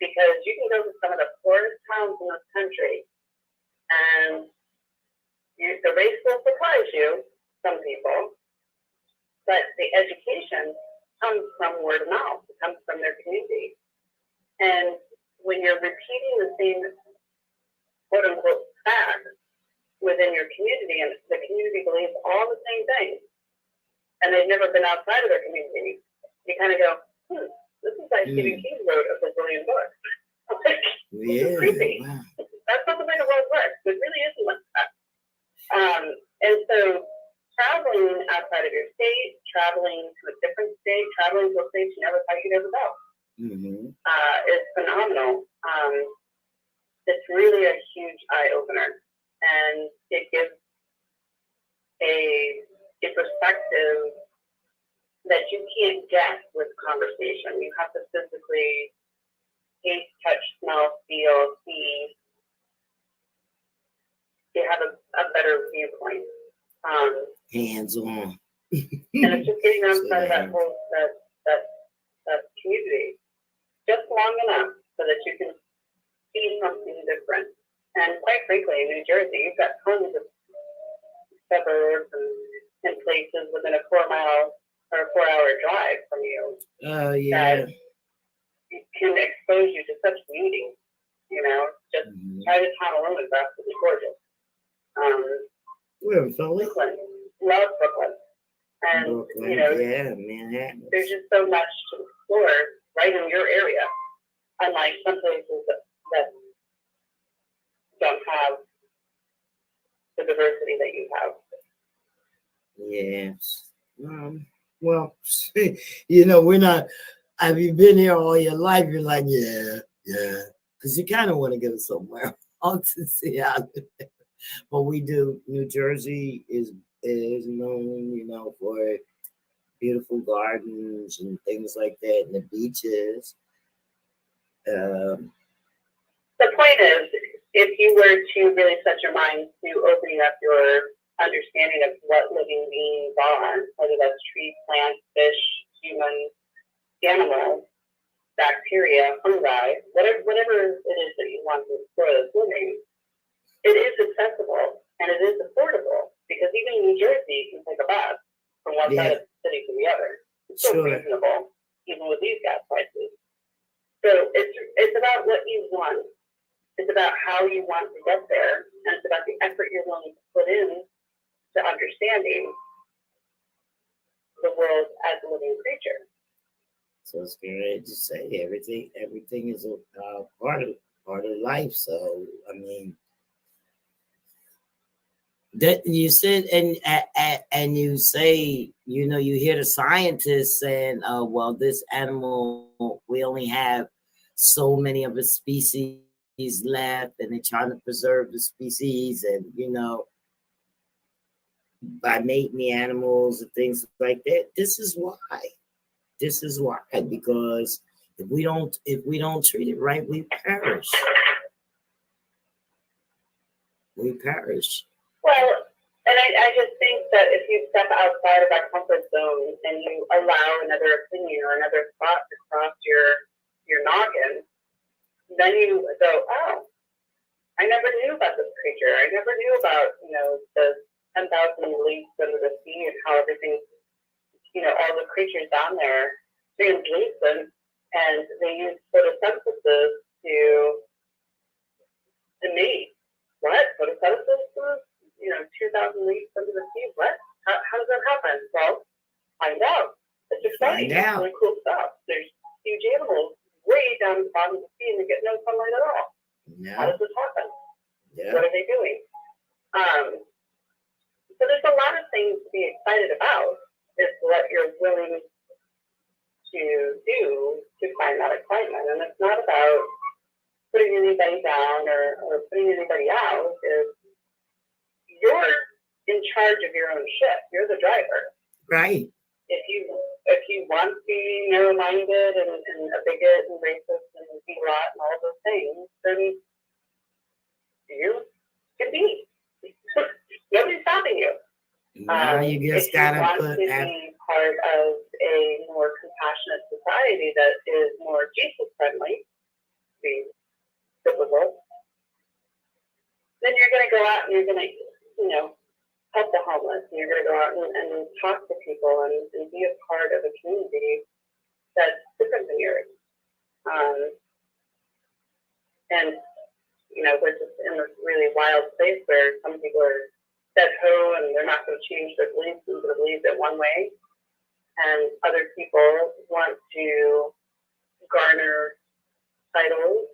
Because you can go to some of the poorest towns in this country and the race will surprise you, some people, but the education comes from word of mouth. It comes from their community. And when you're repeating the same quote unquote fact within your community and the community believes all the same things and they've never been outside of their community, you kind of go, this is like Stephen King wrote a bazillion books. This is creepy. Wow. That's not the way the world works. It really isn't like that. And so traveling outside of your state, traveling to a different state, traveling to a place you never thought you'd ever go, is phenomenal. It's really a huge eye opener, and it gives a perspective that you can't get with conversation. You have to physically taste, touch, smell, feel, see. You have a better viewpoint. Hands on. And it's just getting outside of that community just long enough so that you can see something different. And quite frankly, in New Jersey, you've got tons of suburbs and places within a 4-mile or a 4-hour drive from you. Oh, yeah. That can expose you to such beauty. You know, just Chinatown alone is absolutely gorgeous. We're in Philly. Brooklyn. Love Brooklyn. And, Brooklyn, you know, Manhattan. there's just so much to explore right in your area, unlike some places that don't have the diversity that you have. Yes. Well, you know, we're not, have you been here all your life? You're like, yeah. Because you kind of want to go somewhere else to see how. But we do. New Jersey is known, you know, for beautiful gardens and things like that, and the beaches. The point is, if you were to really set your mind to opening up your understanding of what living beings are, whether that's trees, plants, fish, humans, animals, bacteria, fungi, whatever it is that you want to explore that's living, it is accessible and it is affordable because even in New Jersey, you can take a bus from one side of the city to the other. It's still reasonable, even with these gas prices. So it's about what you want. It's about how you want to get there, and it's about the effort you're willing to put in to understanding the world as a living creature. So it's great to say everything is a part of life. So I mean, that you said, and you say, you know, you hear the scientists saying, well, this animal, we only have so many of its species left, and they're trying to preserve the species, and you know, by mating the animals and things like that. This is why, because if we don't treat it right, we perish. Well, and I just think that if you step outside of that comfort zone and you allow another opinion or another thought to cross your noggin, then you go, oh, I never knew about this creature. I never knew about, you know, the 10,000 leaps and creatures down there, translucent, and they use photosynthesis to mate. What? Photosynthesis? 2,000 leaves under the sea? What? How does that happen? Well, find out. It's exciting. Find out. It's really cool stuff. There's huge animals way down the bottom of the sea and they get no sunlight at all. Yeah. How does this happen? Yeah. What are they doing? So there's a lot of things to be excited about. It's what you're willing to do to find that excitement. And it's not about putting anybody down or putting anybody out. You're in charge of your own ship. You're the driver. Right. If you want to be narrow-minded and a bigot and racist and B-rot and all those things, then you can be. Nobody's stopping you. Now you just gotta put if you want to be part of a more compassionate society that is more Jesus-friendly, be biblical, then you're going to go out and you're going to, help the homeless. And you're going to go out and talk to people and be a part of a community that's different than yours. And we're just in this really wild place where some people are set ho and they're not going to change their beliefs and going to believe it one way. And other people want to garner titles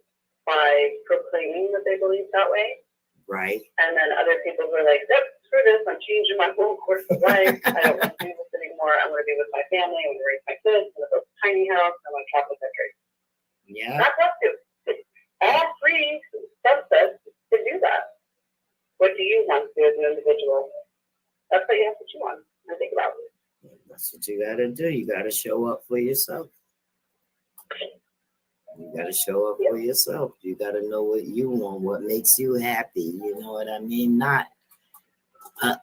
by proclaiming that they believe that way. Right. And then other people who are like, nope, screw this, I'm changing my whole course of life. I don't want to do this anymore. I'm going to be with my family. I'm going to raise my kids. I'm going to build a tiny house. I'm going to travel the country. Yeah. That's up to. All three subsets can do that. What do you want to do as an individual? That's what you have to chew on and think about. That's what you gotta do. You gotta show up for yourself. You gotta show up for yourself. You gotta know what you want, what makes you happy. You know what I mean? Not, there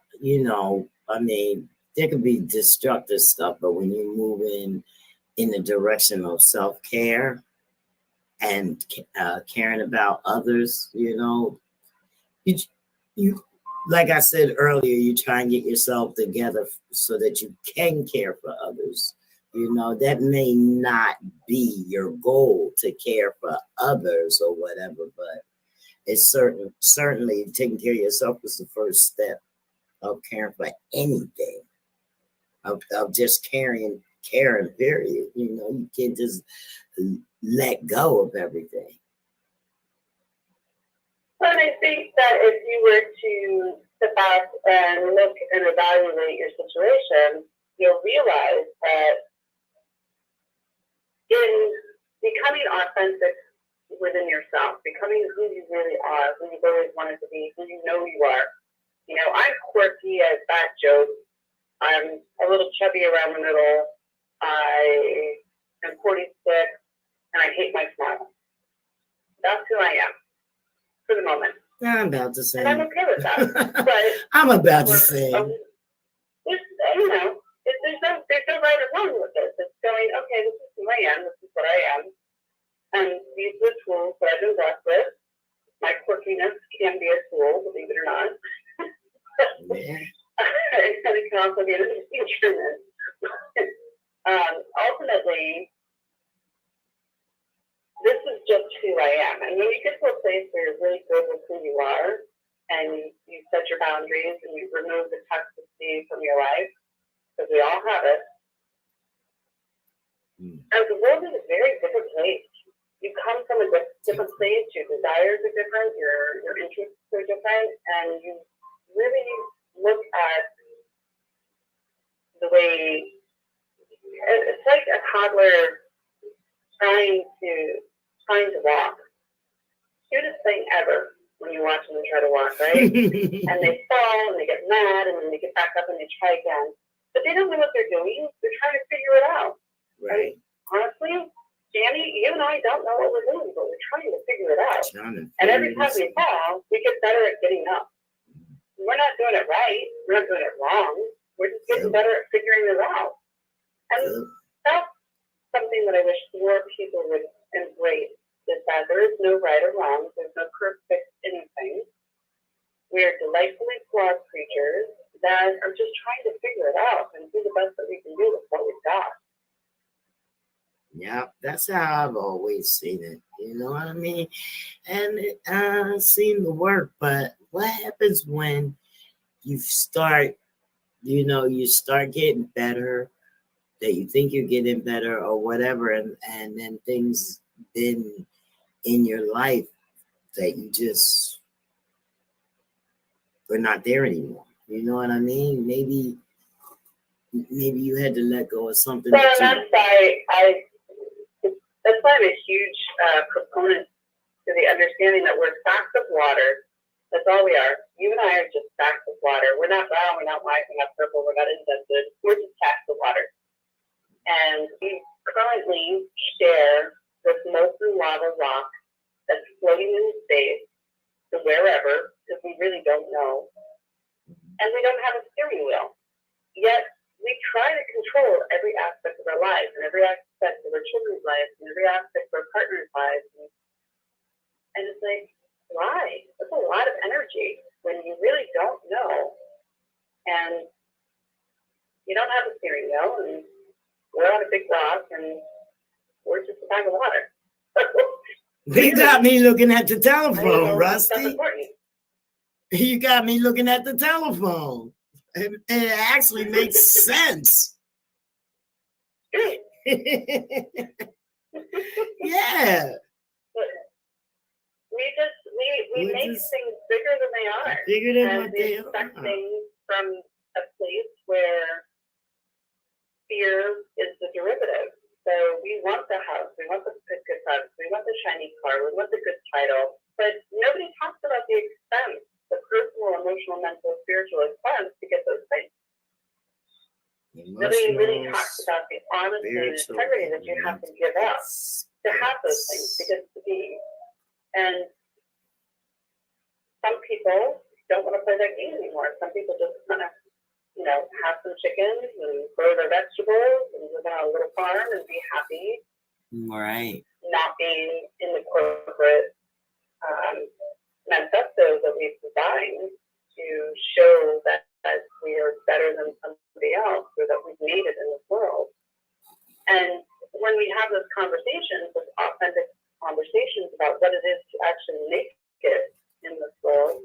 could be destructive stuff, but when you move in the direction of self-care and caring about others, you like I said earlier, you try and get yourself together so that you can care for others. That may not be your goal to care for others or whatever, but it's certainly taking care of yourself is the first step of caring for anything, of just caring, period. You can't just let go of everything. And I think that if you were to step back and look and evaluate your situation, you'll realize that in becoming authentic within yourself, becoming who you really are, who you've always wanted to be, who you know you are. I'm quirky, I fat joke. I'm a little chubby around the middle. I am 46, and I hate my smile. That's who I am for the moment. I'm about to say. And I'm okay with that. But I'm about to say. There's no right or wrong with this. It's going, okay, this is who I am. This is what I am. And these are the tools that I've been blessed with. My quirkiness can be a tool, believe it or not. Yeah. And it can also be an instrument. Ultimately, this is just who I am. And when you get to a place where you're really good with who you are, and you set your boundaries and you remove the toxicity from your life, because we all have it, and the world is a very different place. You come from a different place, your desires are different, your interests are different, and you really look at the way, it's like a toddler trying to walk. Cutest thing ever when you watch them try to walk, right? And they fall and they get mad and then they get back up and they try again. But they don't know what they're doing. They're trying to figure it out. Right. Honestly, Danny, you and I don't know what we're doing, but we're trying to figure it out. And every time we fall, we get better at getting up. We're not doing it right. We're not doing it wrong. We're just getting better at figuring it out. And that's something that I wish more people would embrace, is that there is no right or wrong. There's no perfect anything. We are delightfully flawed creatures that are just trying to figure it out and do the best that we can do with what we've got. Yeah, that's how I've always seen it. You know what I mean? And it seemed to work. But what happens when you start, you start getting better, that you think you're getting better or whatever, and then things then in your life that you just are not there anymore. You know what I mean? Maybe you had to let go of something. So that's why I'm a huge proponent to the understanding that we're sacks of water. That's all we are. You and I are just sacks of water. We're not brown, we're not white, we're not purple, we're not indented. We're just sacks of water. And we currently share this molten lava rock that's floating in space to wherever, because we really don't know. And we don't have a steering wheel. Yet we try to control every aspect of our lives and every aspect of our children's lives and every aspect of our partner's lives. And it's like, why? That's a lot of energy when you really don't know. And you don't have a steering wheel, and we're on a big rock, and we're just a bag of water. You got me looking at the telephone, Rusty. That's important. You got me looking at the telephone. It actually makes sense. Yeah. We make things bigger than they are. Bigger than what we they expect are. things from a place where fear is the derivative. So we want the house, we want the good house, we want the shiny car, we want the good title, but nobody talks about the expense, the personal, emotional, mental, spiritual expense to get those things. Nobody really talks about the honesty and integrity that you have to give up to have those things, because to be. And some people don't want to play that game anymore. Some people just want to, have some chickens and grow their vegetables and live on a little farm and be happy. Right. Not being in the corporate manifestos that we've designed to show that we are better than somebody else, or that we've made it in this world. And when we have those conversations, those authentic conversations about what it is to actually make it in this world,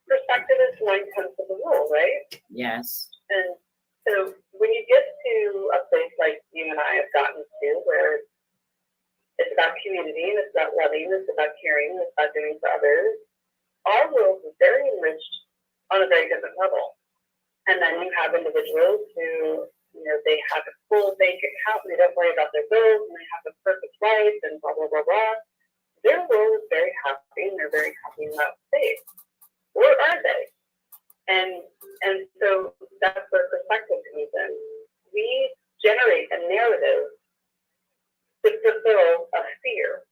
perspective is 9/10 of the rule, right? Yes. And so when you get to a place like you and I have gotten to, where it's about community, and it's about loving, it's about caring, it's about doing for others, our world is very enriched on a very different level. And then you have individuals who, they have a full bank account, and they don't worry about their bills, and they have a perfect life, and blah, blah, blah, blah. Their world is very happy, and they're very happy in that state. Or are they? And so that's where perspective comes in. We generate a narrative to fulfill a fear.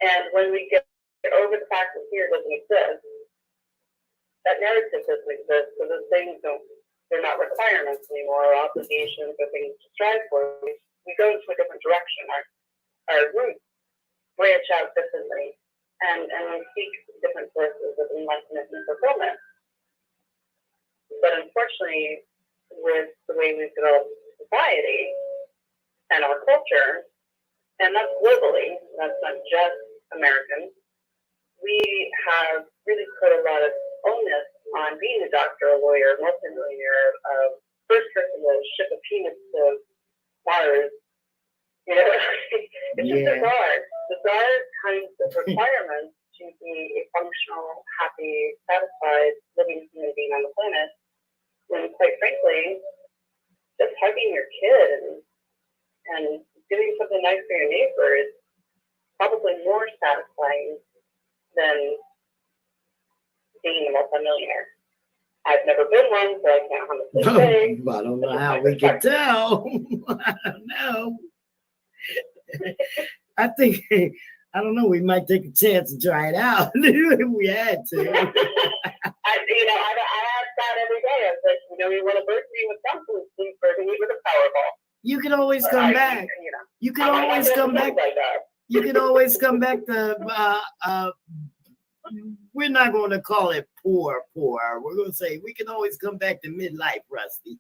And when we get over the fact that fear doesn't exist, that narrative doesn't exist, so those things they're not requirements anymore, or obligations, or things to strive for. We go into a different direction. Our roots branch out differently, and we seek different sources of enlightenment and fulfillment. But unfortunately, with the way we've developed society and our culture, and that's globally, that's not just American, we have really put a lot of onus on being a doctor, a lawyer, multimillionaire, first person to ship a penis to Mars. It's just bizarre kinds of requirements to be a functional, happy, satisfied, living human being on the planet. When, quite frankly, just hugging your kid and doing something nice for your neighbor is probably more satisfying than being a multimillionaire. I've never been one, so I can't honestly say. I don't know how we can tell. I don't know. I think, I don't know, we might take a chance to try it out if we had to. I ask that every day. I was like, you want to burst me with something, please burst me with a Powerball. You can always come back. You can always come back. You can always come back to, we're not going to call it poor. We're going to say we can always come back to midlife, Rusty.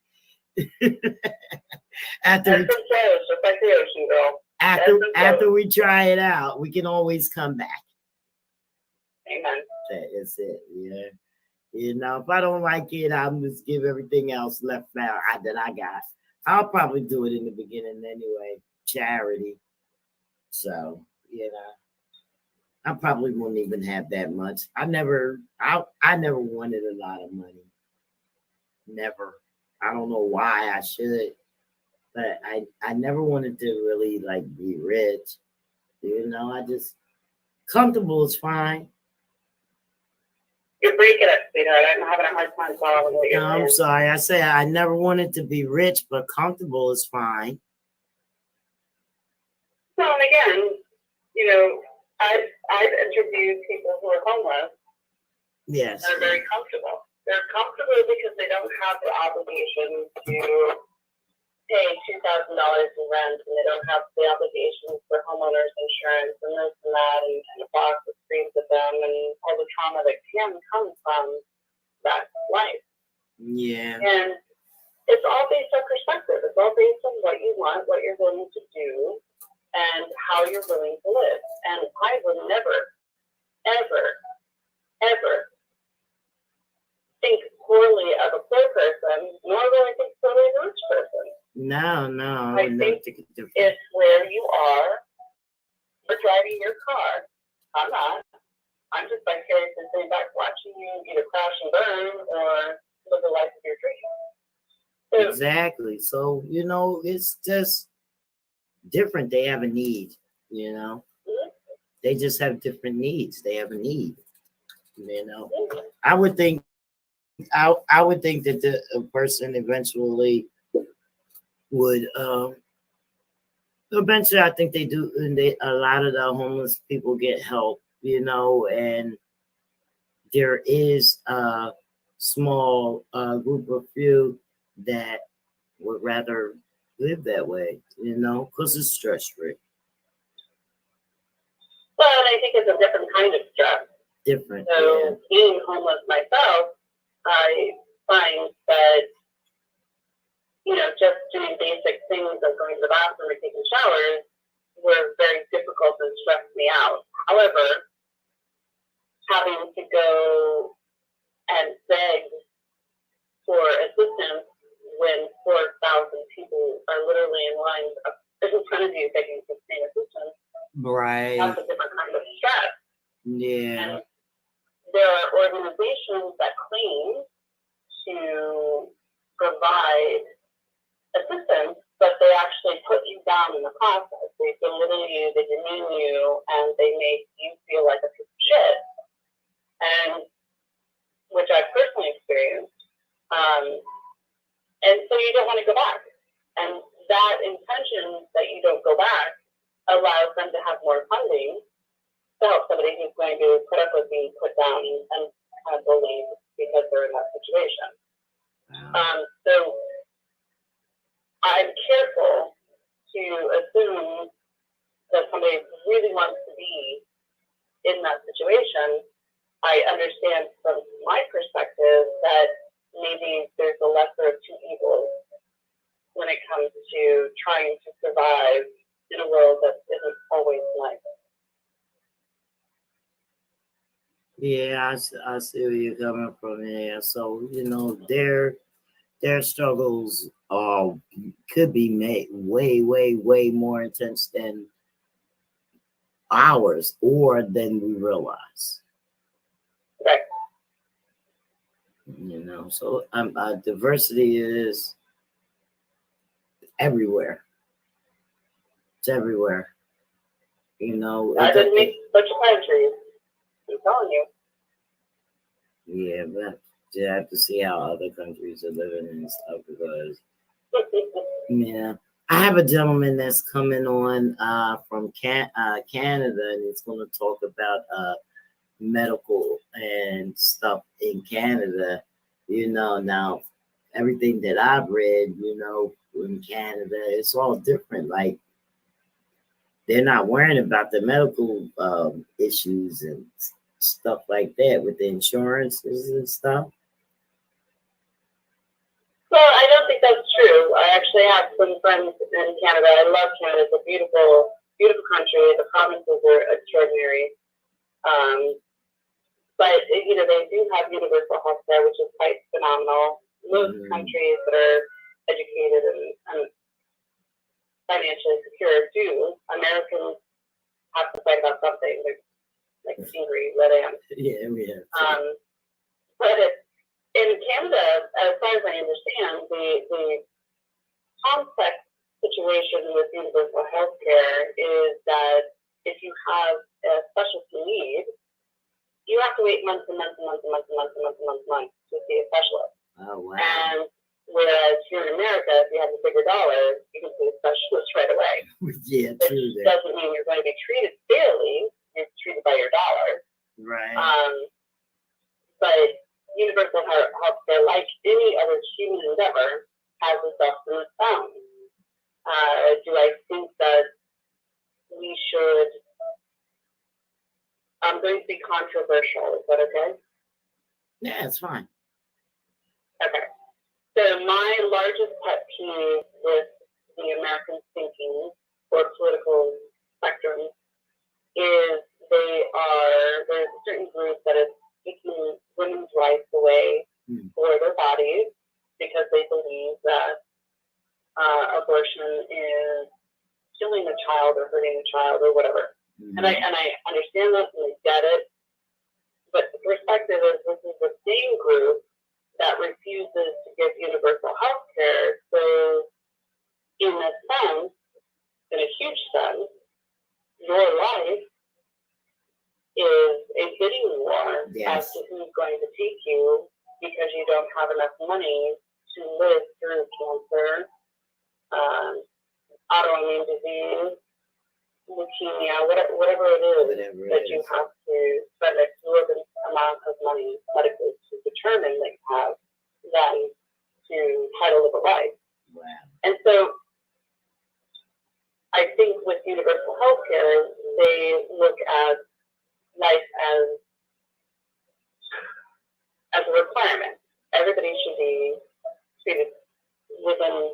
After That's some clothes, just like the ocean, girl. after we try it out, we can always come back. Amen. That is it. Yeah. You know, if I don't like it, I'll just give everything else left out that I got. I'll probably do it in the beginning anyway, charity. So, you know, I probably wouldn't even have that much. I never wanted a lot of money. Never. I don't know why I should, but I never wanted to really like be rich. You know, I just comfortable is fine. You're breaking it, sweetheart. I'm having a hard time following what you're No, saying. I'm sorry. I say I never wanted to be rich, but comfortable is fine. Well, and again, you know, I've interviewed people who are homeless. Yes. They're very comfortable. They're comfortable because they don't have the obligation to pay $2,000 in rent, and they don't have the obligations for homeowners insurance and this and that, and a box that screams at them, and all the trauma that can come from that life. Yeah. And it's all based on perspective. It's all based on what you want, what you're willing to do, and how you're willing to live. And I will never, ever, ever think poorly of a poor person, nor will I think poorly of a rich person. No, I think it's where you are. You're driving your car. I'm not. I'm just vicariously sitting back watching you either crash and burn or live the life of your dreams. So, exactly. So, you know, it's just different. They have a need, you know. mm-hmm. They just have different needs. They have a need. You know. Mm-hmm. I would think that a person eventually would eventually I think they do, and a lot of the homeless people get help, you know, and there is a small group of few that would rather live that way, you know, because it's stress free. Well, and I think it's a different kind of stress. Different. So Yeah. being homeless myself, I find that, you know, just doing basic things like going to the bathroom or taking showers were very difficult and stressed me out. However, having to go and beg for assistance when 4,000 people are literally in line in front of you begging for assistance, Right. that's a different kind of stress. Yeah. And there are organizations that claim to provide assistance, but they actually put you down in the process. They belittle you, they demean you, and they make you feel like a piece of shit. And which I've personally experienced. And so you don't want to go back. And that intention that you don't go back allows them to have more funding to help somebody who's going to put up with being put down and kind of bullied because they're in that situation. Wow. So I'm careful to assume that somebody really wants to be in that situation. I understand from my perspective that maybe there's a lesser of two evils when it comes to trying to survive in a world that isn't always nice. Yeah, I see where you're coming from there. So, you know, their struggles could be made way more intense than ours or than we realize. Right. You know, so diversity is everywhere. It's everywhere. You know, I didn't make such a pine trees. I'm telling you. Yeah, but you have to see how other countries are living and stuff because yeah. I have a gentleman that's coming on from Canada, and he's going to talk about medical and stuff in Canada. You know, now everything that I've read, you know, in Canada, it's all different. Like they're not worrying about the medical issues and stuff like that with the insurances and stuff. Well, I don't think that's true. I actually have some friends in Canada. I love Canada. It's a beautiful, beautiful country. The provinces are extraordinary. But, you know, they do have universal health care, which is quite phenomenal. Most countries that are educated and financially secure do. Americans have to fight about something. They're like angry that I am. Yeah, yeah. But in Canada, as far as I understand, the complex situation with universal health care is that if you have a specialty need, you have to wait months and months and months and months and months and months and months and months to see a specialist. Oh, wow. And whereas here in America, if you have a bigger dollar, you can see a specialist right away. Yeah, Which true that. doesn't mean you're going to be treated fairly. You're treated by your dollar. Right. But universal health care, like any other human endeavor, has a substance found. Do I think that we should? I'm going to be controversial. Is that okay? Yeah, it's fine. Okay. So my largest pet peeve with the American thinking or political spectrum is there's a certain group that is taking women's rights away for their bodies because they believe that abortion is killing a child or hurting a child or whatever. And I understand that and I get it. But the perspective is this is the same group that refuses to give universal health care. So in a sense, in a huge sense, your life is a bidding war as to who's going to take you because you don't have enough money to live through cancer, autoimmune disease, leukemia, whatever it is that you have to spend an exorbitant amount of money medically to determine that you have then to try to live a life. Wow. And so I think with universal health care, they look at life as a requirement. Everybody should be treated within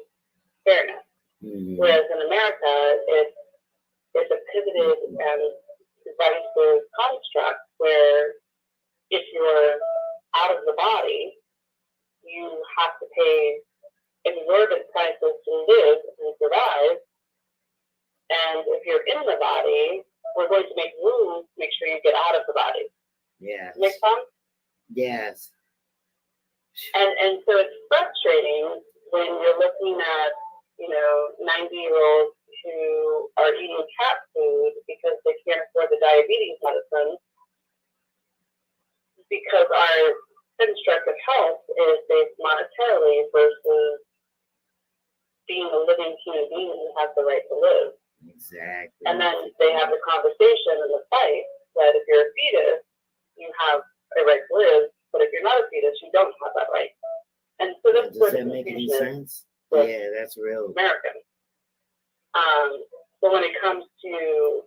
fairness. Whereas in America, it's a pivoted and divisive construct where if you're out of the body, you have to pay exorbitant prices to live and survive. And if you're in the body, we're going to make room to make sure you get out of the body. Yes. Make sense? Yes. And so it's frustrating when you're looking at, 90-year-olds who are eating cat food because they can't afford the diabetes medicine, because our construct of health is based monetarily versus being a living human being who has the right to live. Exactly. And then they have the conversation and the fight that if you're a fetus, you have a right to live, but if you're not a fetus, you don't have that right. And so that's does that make any sense? Yeah, that's real. American. But when it comes to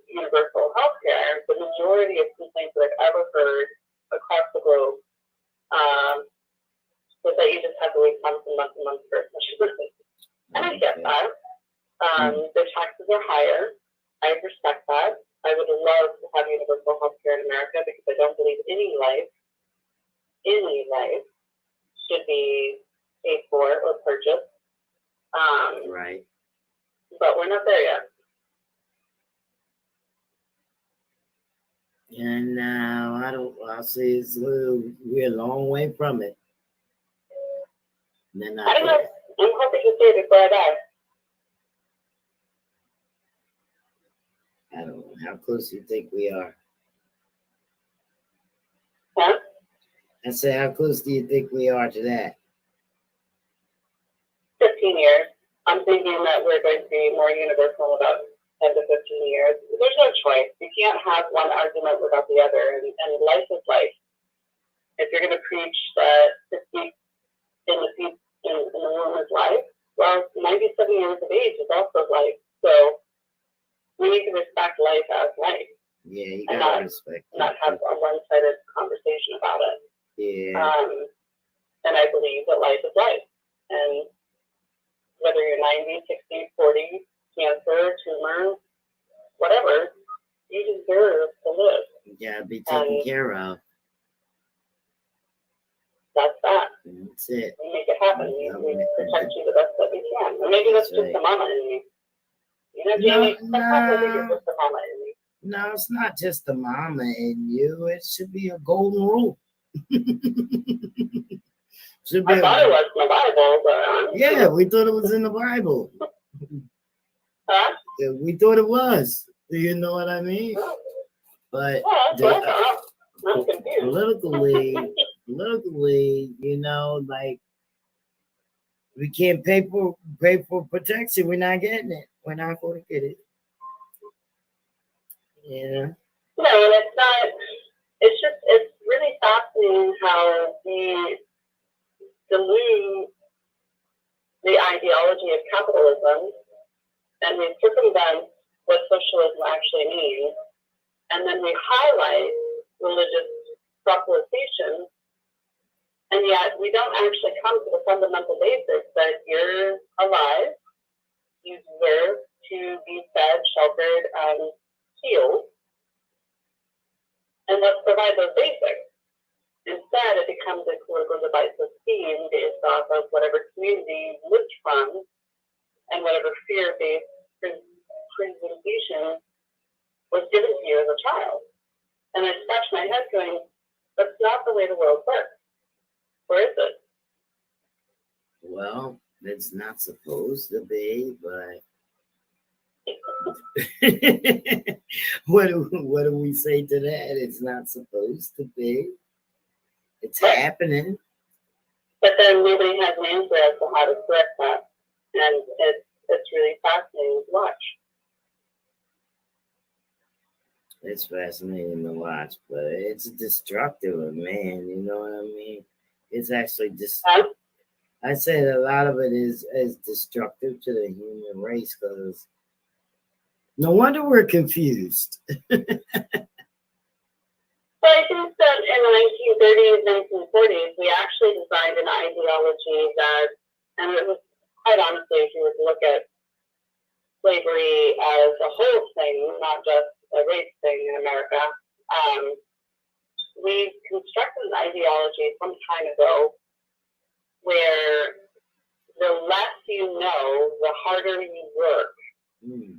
universal health care, the majority of complaints that I've ever heard across the globe was that you just have to wait months and months and months for a specialist. And I get that. The taxes are higher. I respect that. I would love to have universal health care in America because I don't believe any life should be paid for or purchased. Right. But we're not there yet. And I'll say we're a long way from it. And then I don't know. I'm hoping to say it before I die. I don't know. How close do you think we are? Huh? I said, how close do you think we are to that? 15 years. I'm thinking that we're going to be more universal about 10 to 15 years. There's no choice. You can't have one argument without the other, and life is life. If you're going to preach that 60 in the womb is life, well, 97 years of age is also life. So we need to respect life as life. Yeah, you gotta respect it. Not have a one-sided conversation about it. Yeah. And I believe that life is life. And whether you're 90, 60, 40, cancer, tumor, whatever, you deserve to live. You gotta be taken care of. That's that. That's it. We make it happen. We protect you the best that we can. And maybe that's just the mama in me. You know, Jamie, sometimes I think it's just the mama in me. No, it's not just the mama in you. It should be a golden rule. Should be I thought it was in the Bible, but yeah, we thought it was in the Bible. Huh? Yeah, we thought it was. Do you know what I mean? But I'm confused. politically, you know, like we can't pay for protection. We're not getting it. We're not going to get it. Yeah. No, and it's not. It's really fascinating how we dilute the ideology of capitalism and we circumvent what socialism actually means, and then we highlight religious supplementation, and yet we don't actually come to the fundamental basics that you're alive, you deserve to be fed, sheltered, and healed, and let's provide those basics. Instead, it becomes a political divisive scheme based off of whatever community you lived from and whatever fear-based presentation was given to you as a child. And I scratch my head going, that's not the way the world works. Or is it? Well, it's not supposed to be, but what do we say to that? It's not supposed to be. It's happening. But then nobody has an answer as to how to correct that. And it's really fascinating to watch. It's fascinating to watch, but it's destructive of man, you know what I mean? It's actually just I say that a lot of it is destructive to the human race because no wonder we're confused. Well, I think that in the 1930s, 1940s, we actually designed an ideology that, and it was quite honestly, if you were to look at slavery as a whole thing, not just a race thing in America, we constructed an ideology some time ago where the less you know, the harder you work, and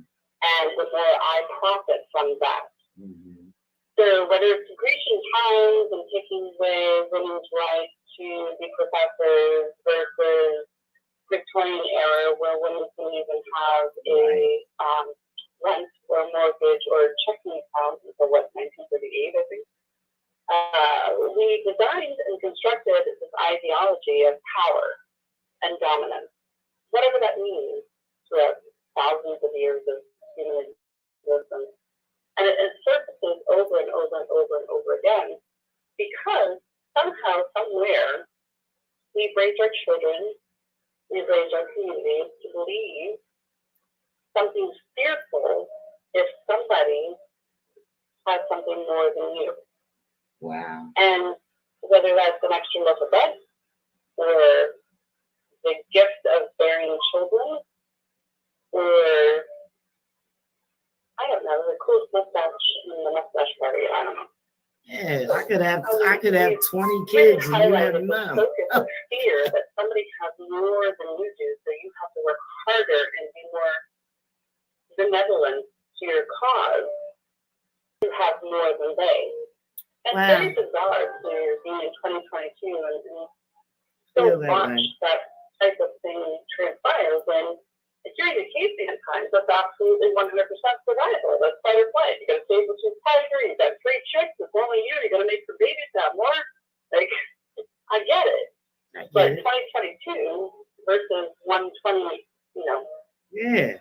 the more I profit from that. Mm-hmm. So whether it's Grecian times and taking away women's right to be professors versus Victorian era where women can even have a rent or mortgage or checking account until 1938, I think. We designed and constructed this ideology of power and dominance, whatever that means throughout thousands of years of human existence. And it surfaces over and over and over and over again because somehow, somewhere, we've raised our children, we've raised our communities to believe something fearful if somebody has something more than you. Wow. And whether that's an extra loaf of bread or the gift of bearing children or I don't know, the coolest mustache in the mustache party. I don't know. Yeah, I could have 20 kids and you have none. Focus of fear that somebody has more than you do, so you have to work harder and be more benevolent to your cause. You have more than they. And it's very bizarre to be in 2022 and still watch that type of thing transpire when if you're in the caveman times, that's absolutely 100% survival. That's fight or flight. You got to save with your tiger. You got 3 chicks. It's only you. You got to make your babies have more. Like, I get it. But 2022 versus 120, you know. Yeah.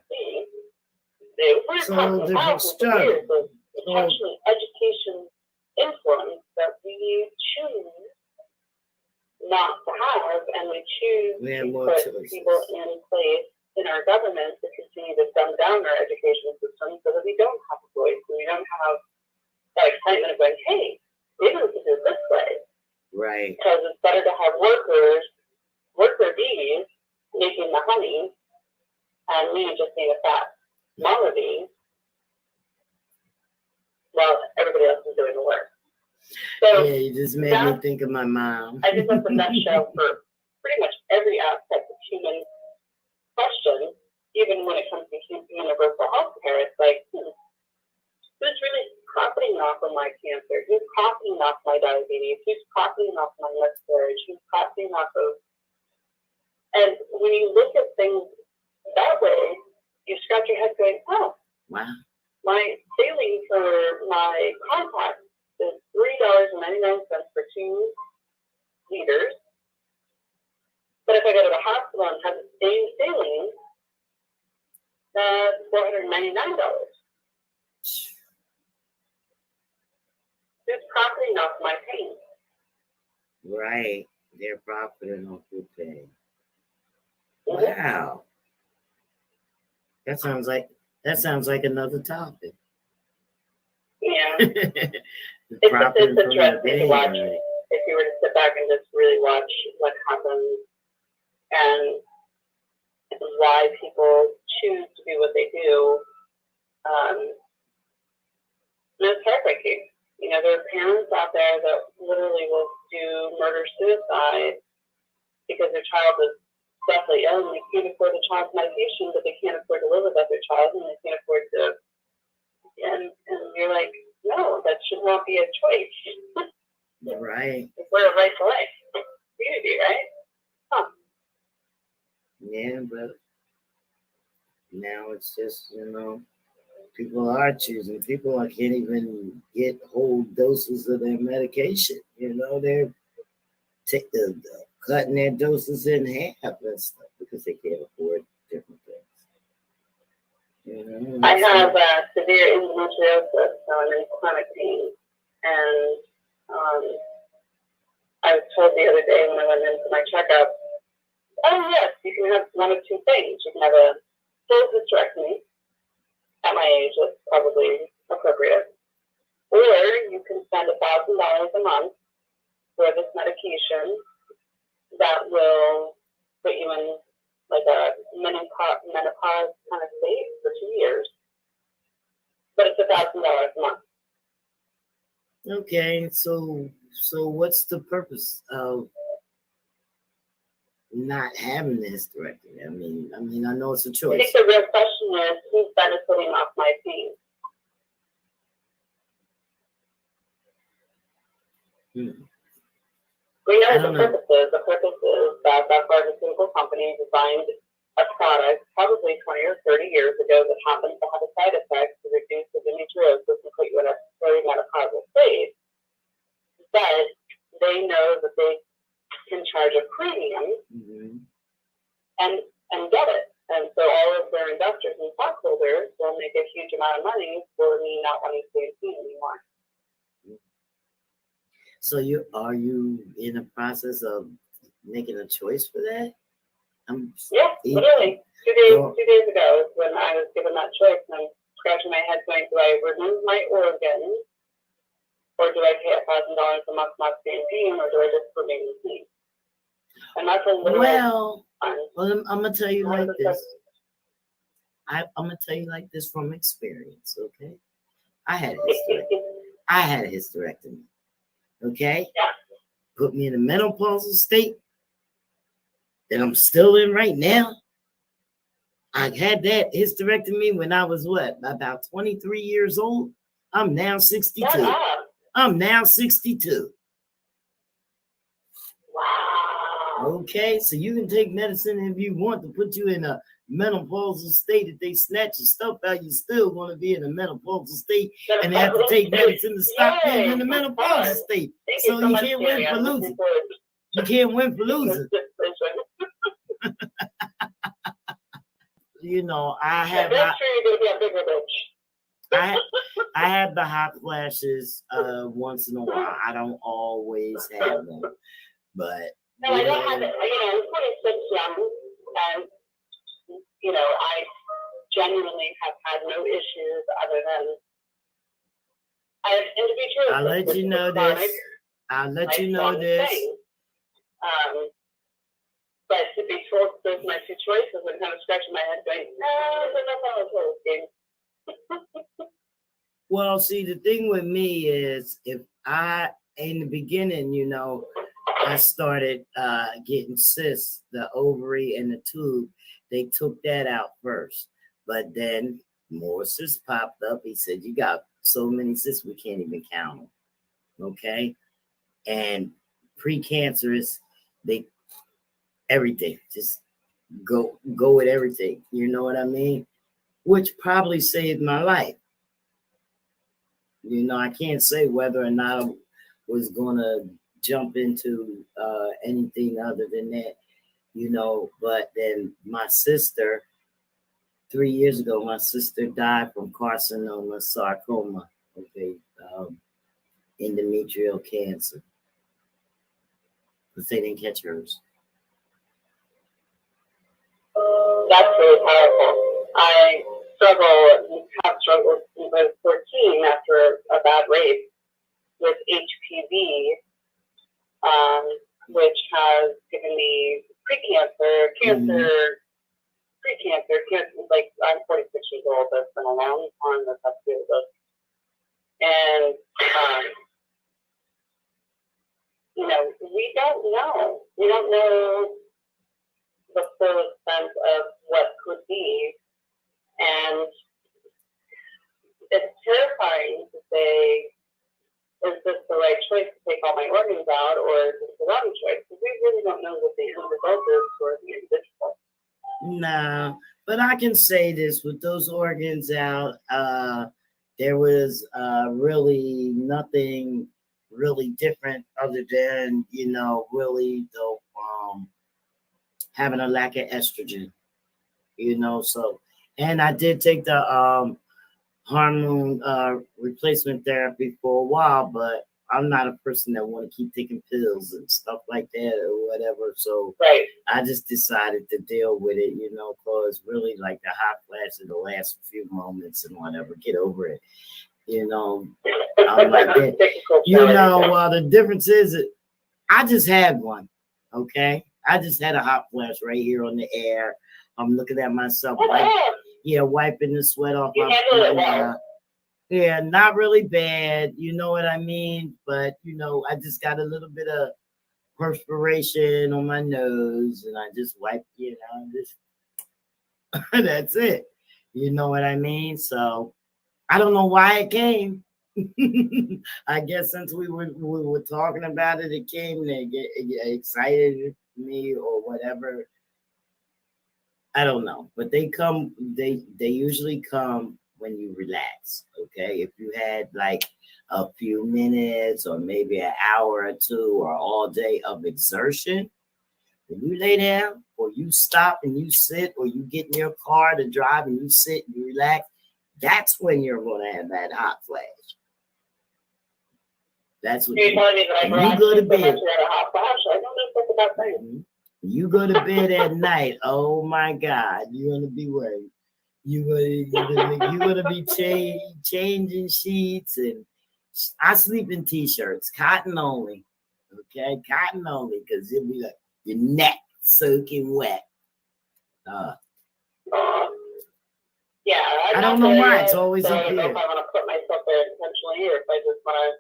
We're talking thousands of years of potentially education influence that we choose not to have, and we choose to put people in place in our government to continue to dumb down our education system so that we don't have a voice and we don't have that excitement of going, hey, maybe we can do it this way. Right. Because it's better to have workers work their bees making the honey doesn't mean it just being a fat mama bee while everybody else is doing the work. So Yeah, you just made me think of my mom. I think that's the best show for pretty much every aspect of human question, even when it comes to universal health care. It's like, who's really profiting off of my cancer? Who's profiting off my diabetes? Who's profiting off my miscarriage? Who's profiting off of... And when you look at things that way, you scratch your head going, oh, wow. My saline for my contact is $3.99 for 2 liters. But if I go to the hospital and have the same saline, that's $499. Who's profiting off my pain? Right. They're profiting off your pain. Mm-hmm. Wow. That sounds like another topic. Yeah. The It's profiting from your interesting to pain, watch right? if you were to sit back and just really watch what happens and why people choose to do what they do. And it's heartbreaking. You know, there are parents out there that literally will do murder-suicide because their child is deathly ill and they can't afford the child's medication, but they can't afford to live without their child and they can't afford to. And you're like, no, that should not be a choice. Right. It's what a right to life. Community, right? Huh. Yeah, but now it's just, people are choosing. People can't even get whole doses of their medication. They're cutting their doses in half and stuff because they can't afford different things. I have severe endometriosis, so I'm in chronic pain. And I was told the other day when I went into my checkup, oh yes, you can have one of two things. You can have a full hysterectomy. At my age, that's probably appropriate. Or you can spend $1,000 a month for this medication that will put you in like a menopause kind of state for 2 years. But it's $1,000 a month. Okay, so what's the purpose of not having the hysterectomy? I mean, I know it's a choice. I think the real question is, who's benefiting off my pain? We know what the purpose is. The purpose is that pharmaceutical company designed a product probably 20 or 30 years ago that happens to have a side effect to reduce the endometriosis and put you in a perimenopausal state. But they know that they can charge a premium and get it. And so all of their investors and stockholders will make a huge amount of money for me not wanting to stay in pain anymore. So are you in the process of making a choice for that? Yeah, literally. 2 days ago when I was given that choice, and I'm scratching my head going, do I remove my organs, or do I pay $1,000 a month not to be in pain, or do I just remain in pain? And that's a little well, I'm gonna tell you like this. I'm gonna tell you like this from experience. Okay, I had a hysterectomy. Okay, yeah. Put me in a menopausal state that I'm still in right now. I had that hysterectomy when I was about 23 years old. I'm now 62. I'm now 62. Wow. Okay, so you can take medicine if you want to put you in a menopausal state. If they snatch your stuff out, you're still going to be in a menopausal state, and they have to take medicine to stop being in the menopausal state. So you can't win for losing. You can't win for losing. I have. That's true. You're going to be a bigger bitch. I have the hot flashes once in a while. I don't always have them, but no, I don't have it. I'm 26 young, and I genuinely have had no issues other than I have endometriosis. I'll let you know this. But to be told those my two choices and kind of scratching my head going, no, there's no follow game. Well, see, the thing with me is if in the beginning, I started getting cysts, the ovary and the tube, they took that out first. But then more cysts popped up. He said, you got so many cysts, we can't even count them. Okay? And precancerous, everything, just go with everything. You know what I mean? Which probably saved my life. I can't say whether or not I was going to jump into anything other than that, but then my sister, 3 years ago, my sister died from carcinoma, sarcoma, okay, endometrial cancer, because they didn't catch hers. That's really powerful. I have struggled since I was 14 after a bad rape with HPV, which has given me precancer, precancer. Like, I'm 46 years old. That's been a long time that I've dealt with. And, we don't know. We don't know the full extent of what could be. And it's terrifying to say, is this the right choice to take all my organs out, or is this the wrong choice? Because we really don't know what the end result is for the individual. No, but I can say this, with those organs out, there was really nothing really different other than, really the having a lack of estrogen, so, and I did take the hormone replacement therapy for a while, but I'm not a person that want to keep taking pills and stuff like that or whatever. So right. I just decided to deal with it, because really like the hot flash of the last few moments and whatever, get over it. I'm like that. Well, the difference is I just had one. Okay. I just had a hot flash right here on the air. I'm looking at myself wiping the sweat off my face. Yeah, not really bad. You know what I mean? But, I just got a little bit of perspiration on my nose and I just wiped, that's it. You know what I mean? So I don't know why it came. I guess since we were talking about it, it came to get excited me or whatever. I don't know, but they usually come when you relax. Okay, if you had like a few minutes or maybe an hour or two or all day of exertion, when you lay down or you stop and you sit or you get in your car to drive and you sit and you relax, that's when you're going to have that hot flash. That's what you go to bed. You go to bed at night. Oh my God, you're gonna be worried. You're gonna be changing sheets, and I sleep in t-shirts, cotton only. Okay, cotton only, because it'll be like your neck soaking wet. Yeah, I don't know why it's always up here. I don't know if I want to put myself there intentionally, or if I just want to.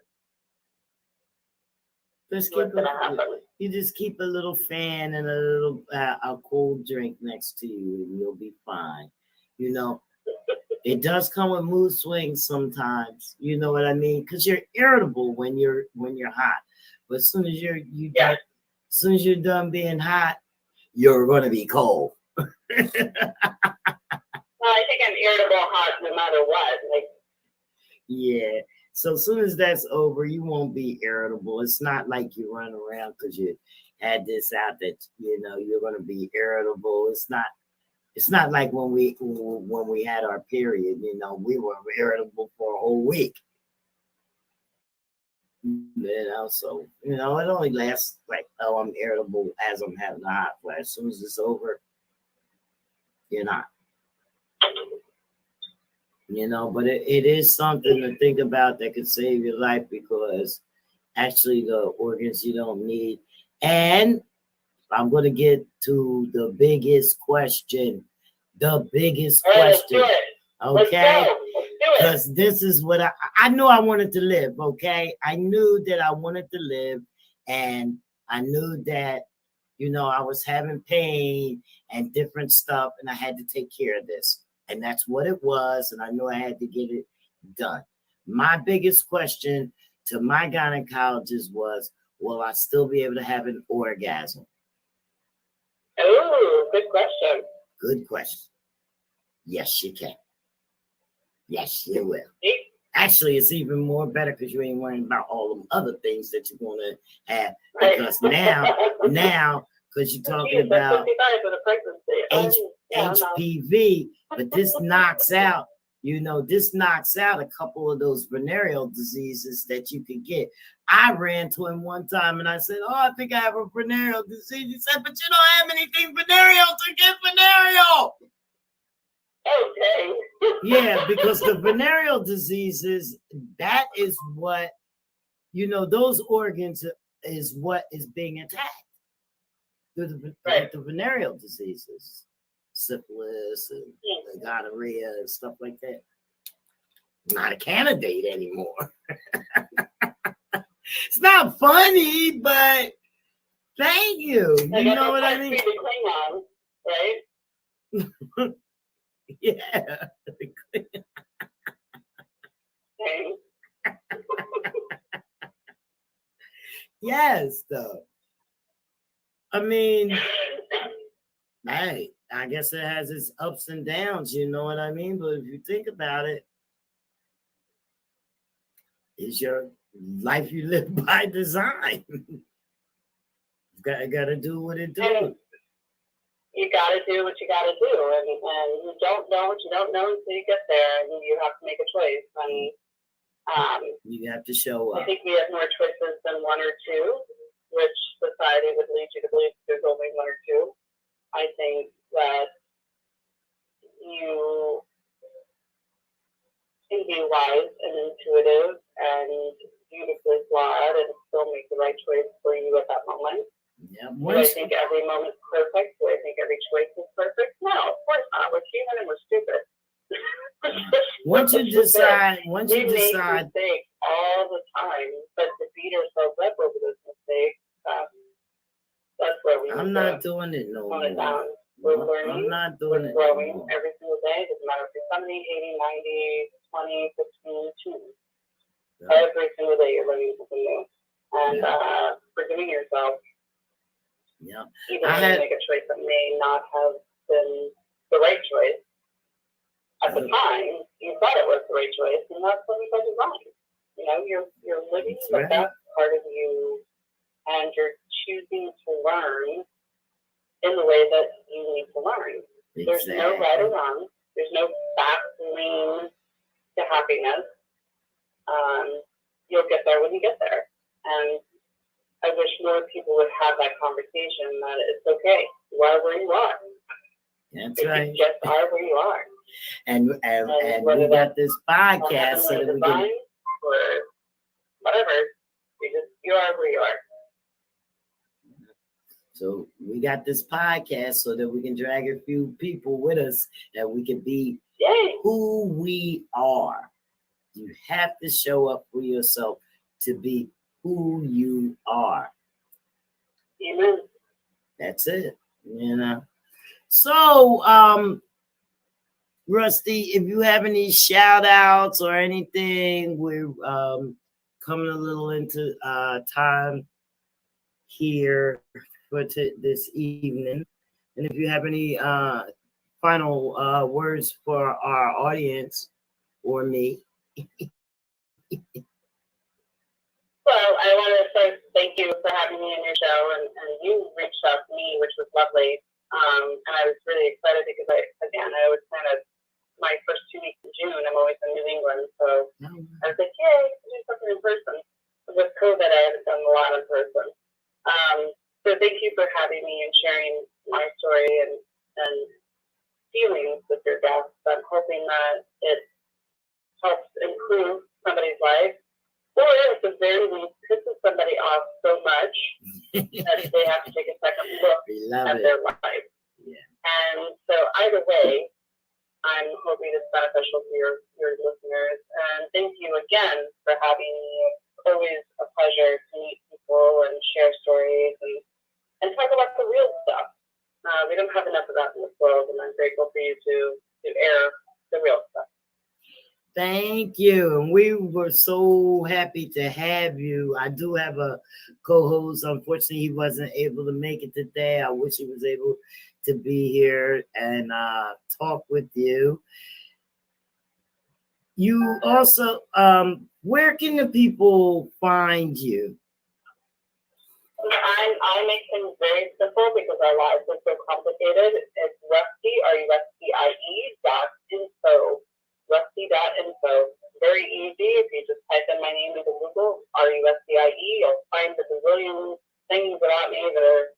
You just keep a little fan and a little a cold drink next to you, and you'll be fine. It does come with mood swings sometimes. You know what I mean? Because you're irritable when you're hot, but as soon as you're done being hot, you're gonna be cold. Well, I think I'm irritable hot no matter what. Yeah. So as soon as that's over, you won't be irritable. It's not like you run around because you had this out that you're going to be irritable. It's not like when we had our period. We were irritable for a whole week. So it only lasts like, oh, I'm irritable as I'm having a hot flash. As soon as it's over, you're not. But it is something to think about that could save your life, because actually the organs you don't need. And I'm going to get to the biggest question the biggest All right, let's do question. it. Let's Okay, go. Let's do it. because this is what I knew I wanted to live. Okay, I knew that I wanted to live, and I knew that, you know, I was having pain and different stuff, and I had to take care of this, and that's what it was, and I knew I had to get it done. My biggest question to my gynecologist was, will I still be able to have an orgasm? Oh, good question. Good question. Yes, you can. Yes, you will. See? Actually, it's even more better because you ain't worrying about all the other things that you're going to have. Right. Because now, because you're talking Geez, that's about 55 for the pregnancy. HPV, but this knocks out, you know, this knocks out a couple of those venereal diseases that you could get. I ran to him one time and I said, oh, I think I have a venereal disease. He said, but you don't have anything venereal to get venereal. Okay. Yeah, because the venereal diseases, that is what, you know, those organs is what is being attacked through like the venereal diseases, syphilis and gonorrhea and stuff like that. Not a candidate anymore. It's not funny, but thank you. You know what I mean? Right? Yeah. Yes, though. I mean, hey, I guess it has its ups and downs, you know what I mean? But if you think about it, it's your life you live by design. Got to do what it do. You got to do what you got to do, and you don't know what you don't know until you get there, and you have to make a choice. And you have to show up. I think we have more choices than one or two, which society would lead you to believe there's only one or two. I think that you can be wise and intuitive and beautifully flawed and still make the right choice for you at that moment. Yeah, do I think every moment's perfect? Do I think every choice is perfect? No, of course not. We're human and we're stupid. Once you decide, we make mistakes all the time, but to beat ourselves up over those mistakes, that's where we. I'm not doing it no more. We're learning. I'm not doing we're it growing no more. Every single day. Doesn't matter if you're 70, 80, 90, 20, 15, 2. Yeah. Every single day you're learning something new and forgiving yourself. Yeah. Even when you make a choice that may not have been the right choice. At the time, you thought it was the right choice, and that's when you got it wrong. You know, you're living the best part of you, and you're choosing to learn in the way that you need to learn. Exactly. There's no right or wrong. There's no fast lane to happiness. You'll get there when you get there. And I wish more people would have that conversation that it's okay. You are where you are. That's right. You just are where you are. And we got this podcast so that we can, or whatever, you are where you are. So we got this podcast so that we can drag a few people with us, that we can be who we are. You have to show up for yourself to be who you are. Amen. That's it, you know. So, Rusty, if you have any shout outs or anything, we're coming a little into time here for this evening. And if you have any final words for our audience or me. Well, I want to say thank you for having me on your show, and you reached out to me, which was lovely. And I was really excited because I was kind of my first 2 weeks in June. I'm always in New England, so I was like, yay, do something in person. With COVID, I haven't done a lot in person. So thank you for having me and sharing my story and feelings with your guests. I'm hoping that it helps improve somebody's life, or at the very least pisses somebody off so much that they have to take a second look at their life. Yeah. And so either way, I'm hoping it's beneficial to your listeners. And thank you again for having me. It's always a pleasure to meet people and share stories and talk about the real stuff. We don't have enough of that in this world, and I'm grateful for you to air the real stuff. Thank you. And we were so happy to have you. I do have a co-host. Unfortunately, he wasn't able to make it today. I wish he was able to be here and talk with you. You also, where can the people find you? I make things very simple because our lives are so complicated. It's Rustie, RUSTIE.info. Rustie.info. Very easy. If you just type in my name into Google, RUSTIE, you'll find the bazillion things about me that are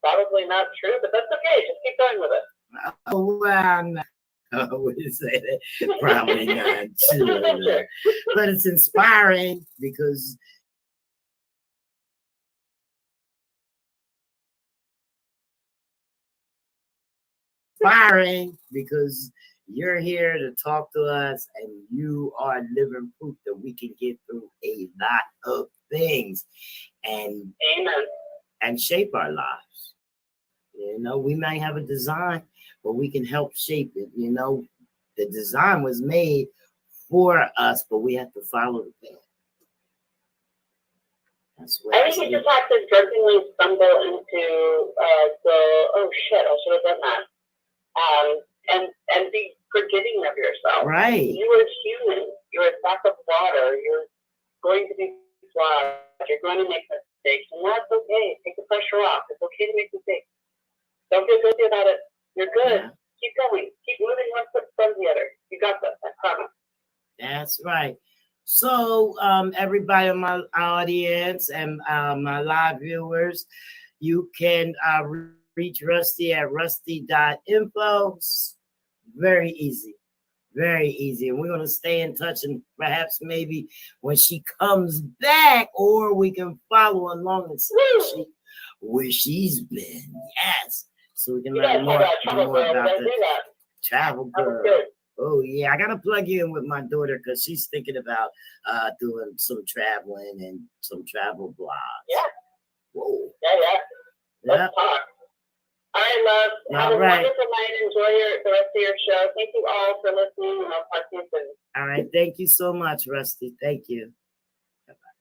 probably not true, but that's okay. Just keep going with it. Oh, well, I would say that. Probably not true. But it's inspiring because you're here to talk to us and you are living proof that we can get through a lot of things and Amen. And shape our lives. You know, we might have a design, but we can help shape it. You know, the design was made for us, but we have to follow the path. That's what I think you just have to drunkenly stumble into oh shit, I should have done that. And be forgiving of yourself. Right. You are human. You're a sack of water. You're going to be flawed. You're going to make mistakes, and that's okay. Take the pressure off. It's okay to make mistakes. Don't feel guilty about it. You're good. Yeah. Keep going. Keep moving one foot from the other. You got this. I promise. That's right. So, everybody in my audience and my live viewers, you can reach Rustie at rustie.info. Very easy. Very easy. And we're going to stay in touch, and perhaps maybe when she comes back, or we can follow along and see where she's been. Yes. So we can learn more about the travel girl. Oh, yeah. I got to plug you in with my daughter because she's thinking about doing some traveling and some travel blogs. Yeah. Whoa. Yeah. Let's talk. All right, love. Have a wonderful night. Enjoy the rest of your show. Thank you all for listening, and I'll talk to you soon. All right. Thank you so much, Rustie. Thank you. Bye-bye.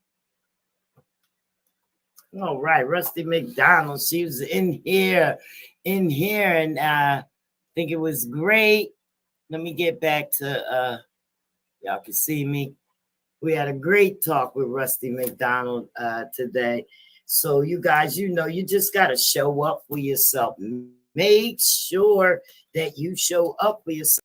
All right. Rustie MacDonald. She was in here, and I think it was great. Let me get back to, y'all can see me. We had a great talk with Rustie MacDonald today. So you guys, you know, you just got to show up for yourself. Make sure that you show up for yourself.